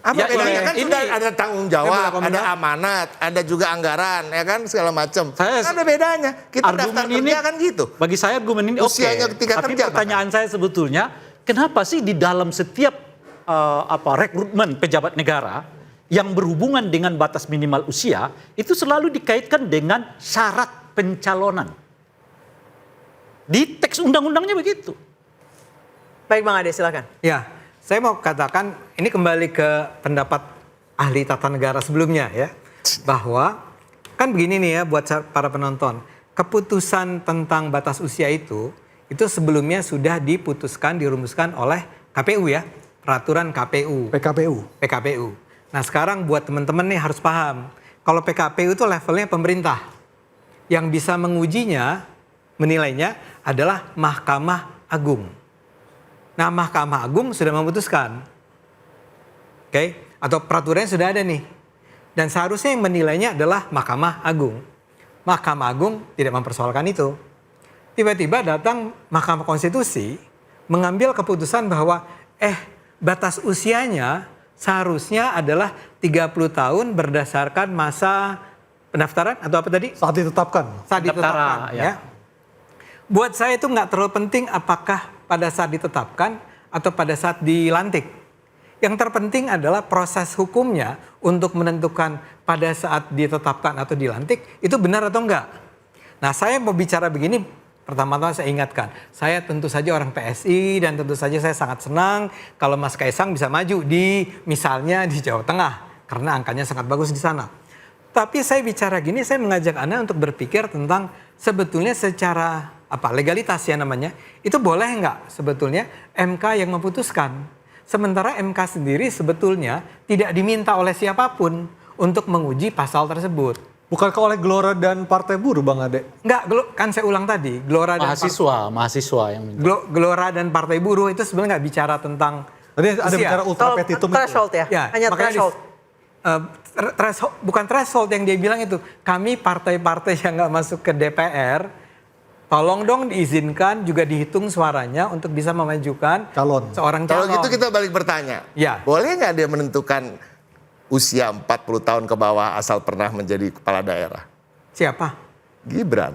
Apa Ya, bedanya kan ini sudah ada tanggung jawab, ada amanat, ada juga anggaran, ya kan segala macam. Ada bedanya. Kita daftar kerja kan gitu. Bagi saya argumen ini oke. Usianya ketika Tapi kerja, pertanyaan saya sebetulnya, kenapa sih di dalam setiap rekrutmen pejabat negara yang berhubungan dengan batas minimal usia itu selalu dikaitkan dengan syarat pencalonan. Di teks undang-undangnya begitu. Baik Bang Ade, silakan. Ya, saya mau katakan ini kembali ke pendapat ahli tata negara sebelumnya ya. Bahwa kan begini nih ya buat para penonton. Keputusan tentang batas usia itu sebelumnya sudah diputuskan, dirumuskan oleh KPU ya. Peraturan KPU. PKPU. Nah sekarang buat teman-teman nih harus paham. Kalau PKPU itu levelnya pemerintah. Yang bisa mengujinya, menilainya adalah Mahkamah Agung. Nah Mahkamah Agung sudah memutuskan. Oke, atau peraturannya sudah ada nih. Dan seharusnya yang menilainya adalah Mahkamah Agung. Mahkamah Agung tidak mempersoalkan itu. Tiba-tiba datang Mahkamah Konstitusi mengambil keputusan bahwa batas usianya seharusnya adalah 30 tahun berdasarkan masa pendaftaran atau apa tadi? Saat ditetapkan. Saat ditetapkan ya. Buat saya itu nggak terlalu penting apakah pada saat ditetapkan atau pada saat dilantik. Yang terpenting adalah proses hukumnya untuk menentukan pada saat ditetapkan atau dilantik itu benar atau enggak. Nah saya mau bicara begini. Pertama-tama saya ingatkan, saya tentu saja orang PSI dan tentu saja saya sangat senang kalau Mas Kaisang bisa maju misalnya di Jawa Tengah karena angkanya sangat bagus di sana. Tapi saya bicara gini, saya mengajak Anda untuk berpikir tentang sebetulnya secara legalitas ya namanya, itu boleh nggak sebetulnya MK yang memutuskan. Sementara MK sendiri sebetulnya tidak diminta oleh siapapun untuk menguji pasal tersebut. Bukankah oleh Gelora dan Partai Buruh Bang Ade? Enggak, kan saya ulang tadi. Gelora dan mahasiswa yang minta. Gelora dan Partai Buruh itu sebenarnya nggak bicara tentang Tadi ada bicara ultra petitum itu. Threshold ya, hanya threshold. Bukan threshold yang dia bilang itu. Kami partai-partai yang nggak masuk ke DPR, tolong dong diizinkan juga dihitung suaranya untuk bisa memajukan seorang calon. Kalau gitu kita balik bertanya. Ya. Boleh nggak dia menentukan usia 40 tahun ke bawah asal pernah menjadi kepala daerah? Siapa? Gibran.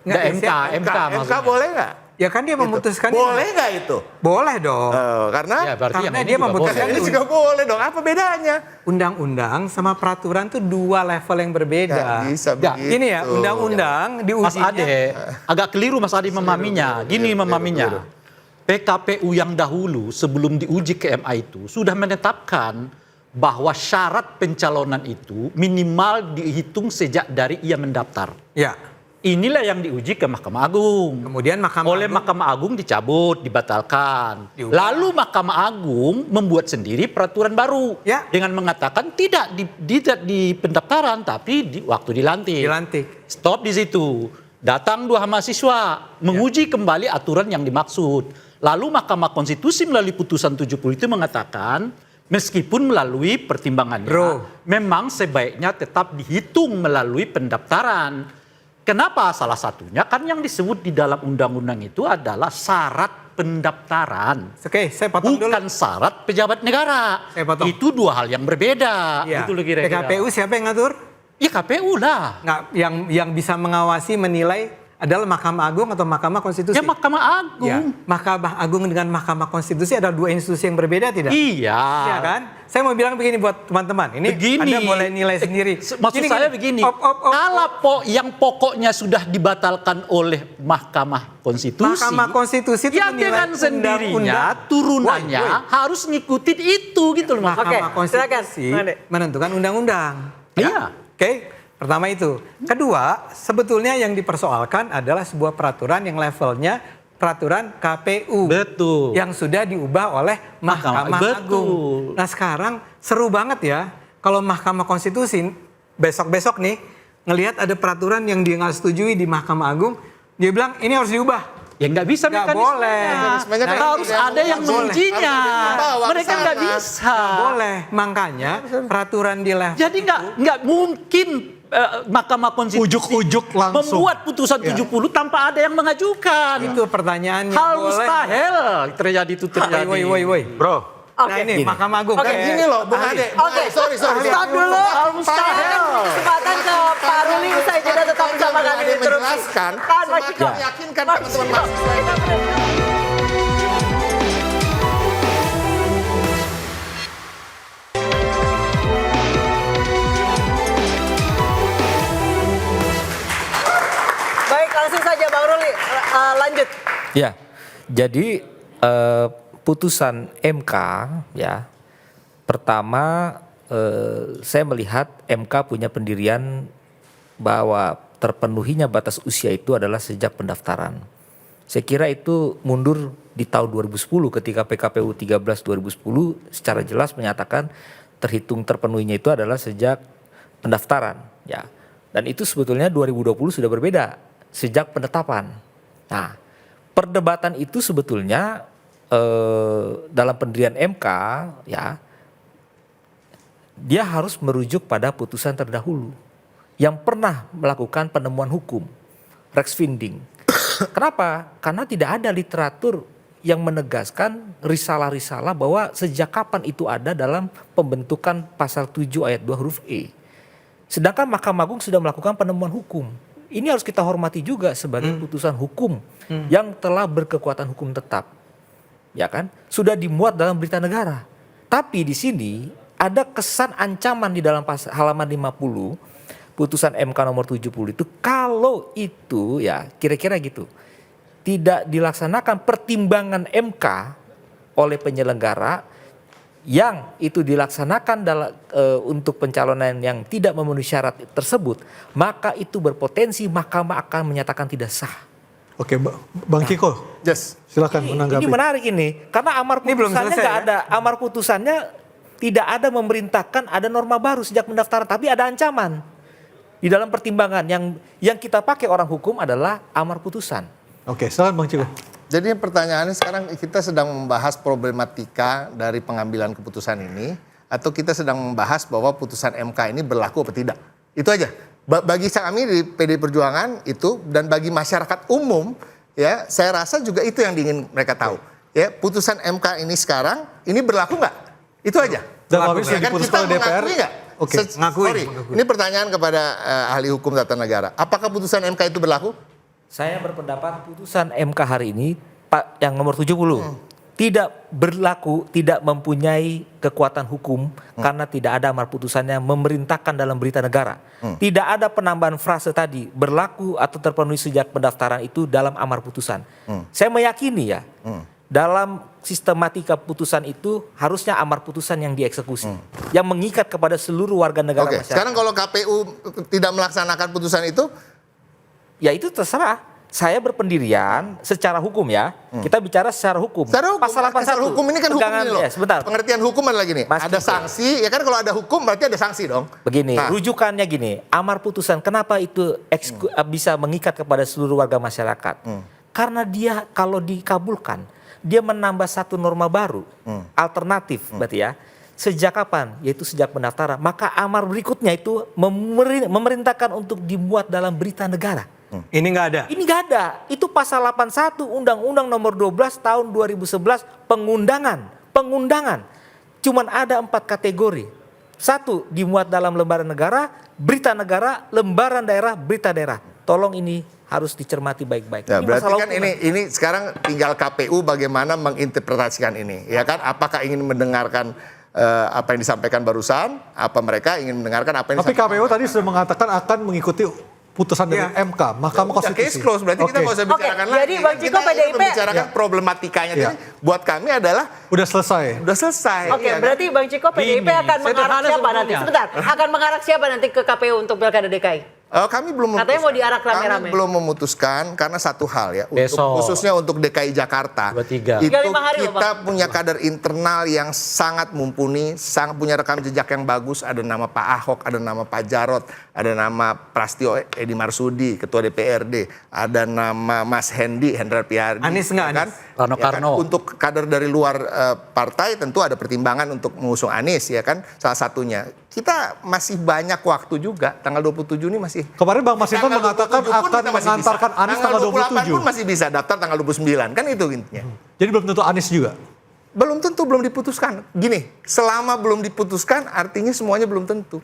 MK boleh nggak? Ya kan dia memutuskan. Boleh nggak itu? Boleh dong. Karena karena dia memutuskan ini juga boleh dong. Apa bedanya? Undang-undang sama peraturan tuh dua level yang berbeda. Nggak bisa begitu. Ini ya, undang-undang diujinya. Mas Ade, agak keliru Mas Ade memahaminya. Gini memahaminya. PKPU yang dahulu sebelum diuji ke MA itu sudah menetapkan bahwa syarat pencalonan itu minimal dihitung sejak dari ia mendaftar. Ya. Inilah yang diuji ke Mahkamah Agung. Kemudian Mahkamah Agung dicabut, dibatalkan. Lalu Mahkamah Agung membuat sendiri peraturan baru dengan mengatakan tidak di pendaftaran tapi di waktu dilantik. Stop di situ. Datang 2 mahasiswa menguji kembali aturan yang dimaksud. Lalu Mahkamah Konstitusi melalui putusan 70 itu mengatakan meskipun melalui pertimbangannya memang sebaiknya tetap dihitung melalui pendaftaran. Kenapa? Salah satunya kan yang disebut di dalam undang-undang itu adalah syarat pendaftaran. Oke, saya potong dulu. Bukan syarat pejabat negara. Itu 2 hal yang berbeda. Ya. Gitu kira-kira. PKPU siapa yang ngatur? Ya KPU lah. Nggak, yang bisa mengawasi, menilai adalah Mahkamah Agung atau Mahkamah Konstitusi? Ya Mahkamah Agung. Ya. Mahkamah Agung dengan Mahkamah Konstitusi adalah 2 institusi yang berbeda tidak? Iya. Iya kan? Saya mau bilang begini buat teman-teman. Ini Anda boleh nilai sendiri. Maksud saya begini. Kalau yang pokoknya sudah dibatalkan oleh Mahkamah Konstitusi. Mahkamah Konstitusi itu ya dengan sendirinya turunannya harus ngikutin itu gitu loh. Mahkamah Konstitusi menentukan undang-undang. Iya. Oke. Pertama itu. Kedua, sebetulnya yang dipersoalkan adalah sebuah peraturan yang levelnya peraturan KPU. Betul. Yang sudah diubah oleh Mahkamah Agung. Nah sekarang seru banget ya kalau Mahkamah Konstitusi besok-besok nih ngelihat ada peraturan yang dia nggak setujui di Mahkamah Agung, dia bilang ini harus diubah. Ya nggak bisa nggak boleh. Harus ada yang mengujinya. Mereka nggak bisa. Nggak boleh. Makanya peraturan di level. Jadi nggak mungkin Mahkamah Konstitusi ujuk-ujuk langsung membuat putusan 70 tanpa ada yang mengajukan. Itu pertanyaannya. Hal mustahil terjadi. Woi. Bro. Nah ini Mahkamah Agung. Kan gini loh, Bung Ade. Sorry. Stop dulu. Hal mustahil. Kesempatan ke Pak Ruli usai jeda tetap bersama kami di Interupsi. Menjelaskan, semakin meyakinkan teman-teman mahasiswa. Baik, langsung saja Bang Ruli, lanjut. Ya, jadi putusan MK ya, pertama saya melihat MK punya pendirian bahwa terpenuhinya batas usia itu adalah sejak pendaftaran. Saya kira itu mundur di tahun 2010 ketika PKPU 13 2010 secara jelas menyatakan terhitung terpenuhinya itu adalah sejak pendaftaran ya. Dan itu sebetulnya 2020 sudah berbeda sejak penetapan. Nah, perdebatan itu sebetulnya dalam pendirian MK ya, dia harus merujuk pada putusan terdahulu yang pernah melakukan penemuan hukum, Rex Finding. Kenapa? Karena tidak ada literatur yang menegaskan risalah-risalah bahwa sejak kapan itu ada dalam pembentukan pasal 7 ayat 2 huruf E. Sedangkan Mahkamah Agung sudah melakukan penemuan hukum. Ini harus kita hormati juga sebagai putusan hukum yang telah berkekuatan hukum tetap. Ya kan? Sudah dimuat dalam berita negara. Tapi di sini ada kesan ancaman di dalam halaman 50 putusan MK nomor 70 itu, kalau itu ya kira-kira gitu tidak dilaksanakan pertimbangan MK oleh penyelenggara yang itu dilaksanakan untuk pencalonan yang tidak memenuhi syarat tersebut, maka itu berpotensi mahkamah akan menyatakan tidak sah. Oke, Bang Ciko, silakan menanggapi. Ini menarik ini, karena amar putusannya nggak ada, amar putusannya tidak ada memerintahkan ada norma baru sejak pendaftaran, tapi ada ancaman di dalam pertimbangan yang kita pakai orang hukum adalah amar putusan. Oke, silakan Bang Ciko. Jadi pertanyaannya sekarang kita sedang membahas problematika dari pengambilan keputusan ini, atau kita sedang membahas bahwa putusan MK ini berlaku atau tidak. Itu aja. Bagi kami di PD Perjuangan itu, dan bagi masyarakat umum ya, saya rasa juga itu yang ingin mereka tahu. Ya, putusan MK ini sekarang ini berlaku nggak? Itu aja. Dan habis yang diputuskan oleh DPR. Ini pertanyaan kepada ahli hukum tata negara. Apakah putusan MK itu berlaku? Saya berpendapat putusan MK hari ini Pak yang nomor 70 tidak berlaku, tidak mempunyai kekuatan hukum karena tidak ada amar putusannya memerintahkan dalam berita negara. Tidak ada penambahan frase tadi berlaku atau terpenuhi sejak pendaftaran itu dalam amar putusan. Saya meyakini ya dalam sistematika putusan itu harusnya amar putusan yang dieksekusi, yang mengikat kepada seluruh warga negara masyarakat. Sekarang kalau KPU tidak melaksanakan putusan itu, ya itu terserah. Saya berpendirian secara hukum ya. Kita bicara secara hukum. Pasal 81. Secara hukum ini kan hukum ini loh. Sebentar. Pengertian hukum adalah gini. Ada sanksi, ya kan kalau ada hukum berarti ada sanksi dong. Begini, rujukannya gini. Amar putusan kenapa itu bisa mengikat kepada seluruh warga masyarakat? Karena dia kalau dikabulkan, dia menambah satu norma baru, alternatif berarti ya. Sejak kapan? Yaitu sejak pendaftaran. Maka amar berikutnya itu memerintahkan untuk dimuat dalam berita negara. Ini nggak ada? Ini nggak ada. Itu pasal 81 Undang-Undang nomor 12 tahun 2011 pengundangan. Cuman ada 4 kategori. 1 dimuat dalam lembaran negara, berita negara, lembaran daerah, berita daerah. Tolong ini harus dicermati baik-baik. Ya, berarti kan ini sekarang tinggal KPU bagaimana menginterpretasikan ini. Ya kan, apakah ingin mendengarkan apa yang disampaikan barusan, apa mereka ingin mendengarkan apa yang disampaikan. Tapi KPU tadi sudah mengatakan akan mengikuti putusan dari MK, Mahkamah Konstitusi. Case close, berarti kita nggak usah bicarakan lagi. Jadi Bang Ciko PDIP membicarakan problematikanya. Jadi buat kami adalah udah selesai. Oke, berarti Bang Ciko PDIP akan mengarah siapa nanti? Sebentar, akan mengarah siapa nanti ke KPU untuk Pilkada DKI? Kami belum memutuskan. Katanya mau diarak rame-rame. Kami belum memutuskan karena satu hal ya, khususnya untuk DKI Jakarta. 23. Itu kita punya kader internal yang sangat mumpuni, sangat punya rekam jejak yang bagus. Ada nama Pak Ahok, ada nama Pak Jarot, ada nama Prastio Edi Marsudi, Ketua DPRD, ada nama Mas Hendrar Priyadi. Anies nggak kan? Rano Karno. Untuk kader dari luar partai tentu ada pertimbangan untuk mengusung Anies ya kan, salah satunya. Kita masih banyak waktu juga, tanggal 27 ini masih. Kemarin Bang Masinton mengatakan akan mengantarkan Anies tanggal 27. Pun masih bisa daftar tanggal 29, kan itu intinya. Jadi belum tentu Anies juga? Belum tentu, belum diputuskan. Gini, selama belum diputuskan artinya semuanya belum tentu.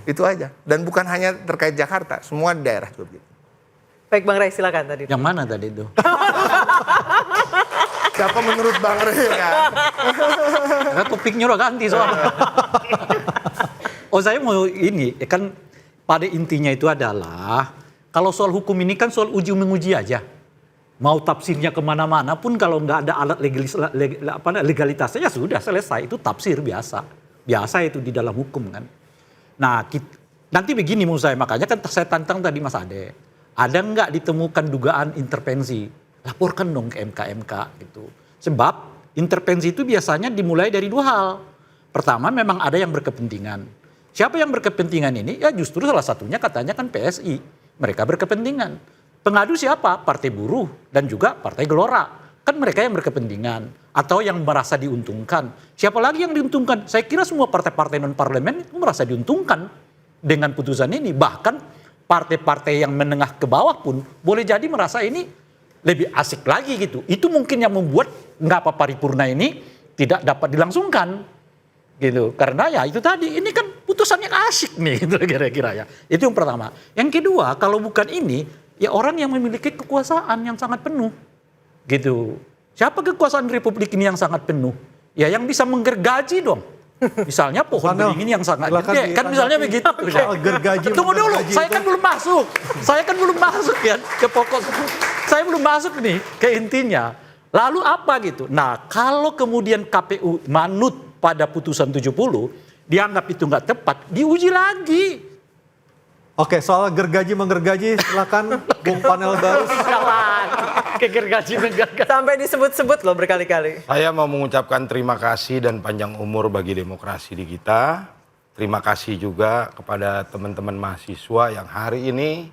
Itu aja. Dan bukan hanya terkait Jakarta, semua daerah juga begitu. Baik Bang Ray, silakan tadi. Yang mana tadi itu? Siapa menurut Bang Ray ya? Karena topiknya udah ganti soalnya. Oh saya mau ini, kan pada intinya itu adalah kalau soal hukum ini kan soal uji menguji aja. Mau tafsirnya kemana-mana pun kalau nggak ada alat legalitasnya ya sudah selesai, itu tafsir biasa. Biasa itu di dalam hukum kan. Nah nanti begini menurut saya, makanya kan saya tantang tadi Mas Ade. Ada nggak ditemukan dugaan intervensi? Laporkan dong ke MK gitu. Sebab intervensi itu biasanya dimulai dari 2 hal. Pertama memang ada yang berkepentingan. Siapa yang berkepentingan ini? Ya justru salah satunya katanya kan PSI. Mereka berkepentingan. Pengadu siapa? Partai Buruh dan juga Partai Gelora. Kan mereka yang berkepentingan. Atau yang merasa diuntungkan. Siapa lagi yang diuntungkan? Saya kira semua partai-partai non-parlemen itu merasa diuntungkan dengan putusan ini. Bahkan partai-partai yang menengah ke bawah pun boleh jadi merasa ini lebih asik lagi gitu. Itu mungkin yang membuat ngapa paripurna ini tidak dapat dilangsungkan. Gitu, karena ya itu tadi, ini kan putusannya asik nih gitu kira-kira ya. Itu yang pertama. Yang kedua, kalau bukan ini, ya orang yang memiliki kekuasaan yang sangat penuh. Gitu. Siapa kekuasaan Republik ini yang sangat penuh? Ya yang bisa menggergaji dong. Misalnya pohon beringin yang sangat gede, kan misalnya begitu. Gergaji. Tunggu dulu, saya kan belum masuk ya ke pokok. Saya belum masuk nih ke intinya. Lalu apa gitu? Nah, kalau kemudian KPU manut pada putusan 70, dianggap itu nggak tepat, diuji lagi. Oke, soal gergaji menggergaji, silakan Bung Panel baru. Ke gergaji menggergaji. Sampai disebut-sebut loh berkali-kali. Saya mau mengucapkan terima kasih dan panjang umur bagi demokrasi di kita. Terima kasih juga kepada teman-teman mahasiswa yang hari ini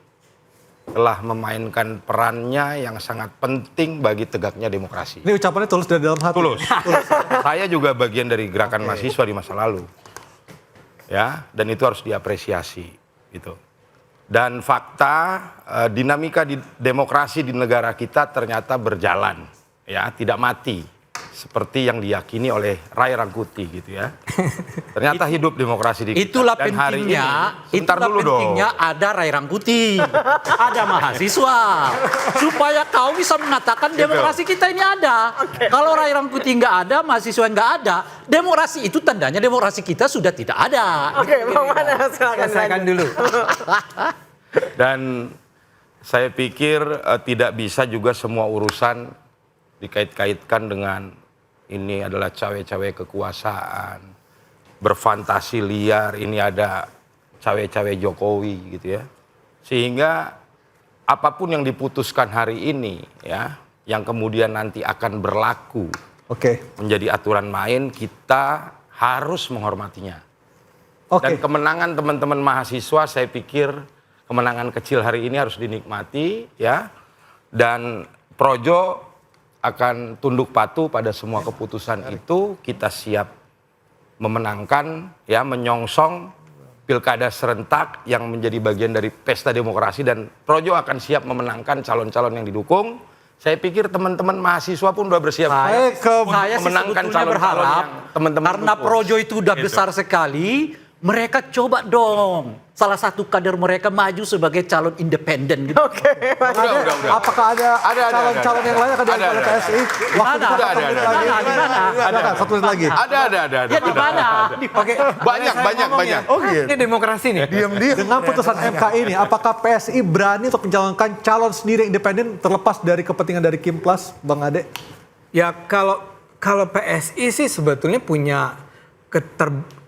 telah memainkan perannya yang sangat penting bagi tegaknya demokrasi. Ini ucapannya tulus dari dalam hati. Tulus. Saya juga bagian dari gerakan mahasiswa di masa lalu. Ya, dan itu harus diapresiasi gitu. Dan fakta dinamika di demokrasi di negara kita ternyata berjalan, ya, tidak mati. seperti yang diyakini oleh Ray Rangkuti gitu ya. Ternyata hidup demokrasi di kita. Itulah Dan hari pentingnya, ini, sebentar itulah dulu pentingnya dong. ada Ray Rangkuti, ada mahasiswa, supaya kau bisa mengatakan demokrasi kita ini ada. Kalau Ray Rangkuti nggak ada, mahasiswa nggak ada, demokrasi itu tandanya demokrasi kita sudah tidak ada. Oke, Bang Panel silakan Selesaikan lanjut. dulu. Dan saya pikir tidak bisa juga semua urusan dikait-kaitkan dengan ini adalah cawe-cawe kekuasaan, berfantasi liar, ini ada cawe-cawe Jokowi gitu ya. Sehingga apapun yang diputuskan hari ini ya, yang kemudian nanti akan berlaku menjadi aturan main, kita harus menghormatinya. Dan kemenangan teman-teman mahasiswa saya pikir kemenangan kecil hari ini harus dinikmati ya. Dan Projo akan tunduk patuh pada semua keputusan itu. Kita siap memenangkan ya, menyongsong pilkada serentak yang menjadi bagian dari pesta demokrasi, dan Projo akan siap memenangkan calon-calon yang didukung. Saya pikir teman-teman mahasiswa pun sudah bersiap Saya sih memenangkan sebetulnya calon-calon berharap, yang teman-teman karena dukung. Projo itu udah besar sekali, mereka coba dong salah satu kader mereka maju sebagai calon independen gitu. Oke, Udah. Apakah ada calon-calon yang lain yang akan diambil oleh PSI? Waktu Mana? kita Ada. lagi. Silakan, satu menit lagi. Ada. Ya di mana? Oke, Banyak. Oh gitu. ini demokrasi nih. Dengan putusan MK ini, apakah PSI berani untuk mencalonkan calon sendiri independen terlepas dari kepentingan dari Kim Plus, Bang Ade? Ya kalau PSI sih sebetulnya punya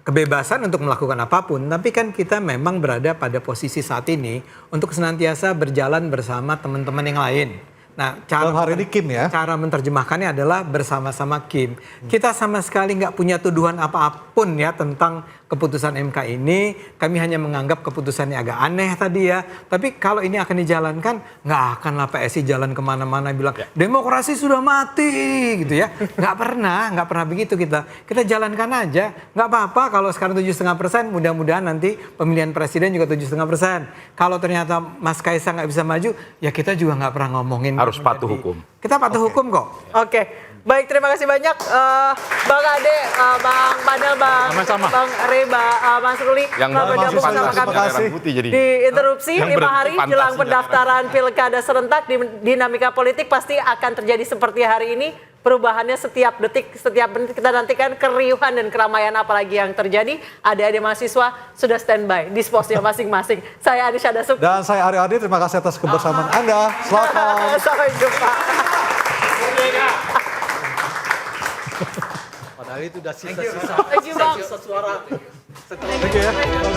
kebebasan untuk melakukan apapun, tapi kan kita memang berada pada posisi saat ini untuk senantiasa berjalan bersama teman-teman yang lain. Nah, dalam hari ini Kim ya? Cara menerjemahkannya adalah bersama-sama Kim. Kita sama sekali nggak punya tuduhan apapun ya tentang keputusan MK ini. Kami hanya menganggap keputusannya agak aneh tadi ya. Tapi kalau ini akan dijalankan, nggak akanlah PSI jalan kemana-mana bilang demokrasi sudah mati gitu ya. Nggak pernah begitu kita. Kita jalankan aja. Nggak apa-apa kalau sekarang 7,5%, mudah-mudahan nanti pemilihan presiden juga 7,5%. Kalau ternyata Mas Kaisang nggak bisa maju, ya kita juga nggak pernah ngomongin. Harus patuh hukum. Kita patuh hukum kok. Oke, baik, terima kasih banyak Bang Ade, Bang Panel, Bang Reba, Mas Ruli Yang telah bergabung bersama kami di interupsi 5 hari jelang pendaftaran pilkada serentak. Dinamika politik pasti akan terjadi seperti hari ini. Perubahannya setiap detik, setiap menit kita nantikan keriuhan dan keramaian apalagi yang terjadi. Adik-adik mahasiswa sudah standby di posnya masing-masing. Saya Anisha Dasuk. Dan saya Ari Ardi, terima kasih atas kebersamaan Anda. Selamat malam. Sampai jumpa. Padahal itu udah sisa-sisa Thank you, Bang. suara. Thank you ya.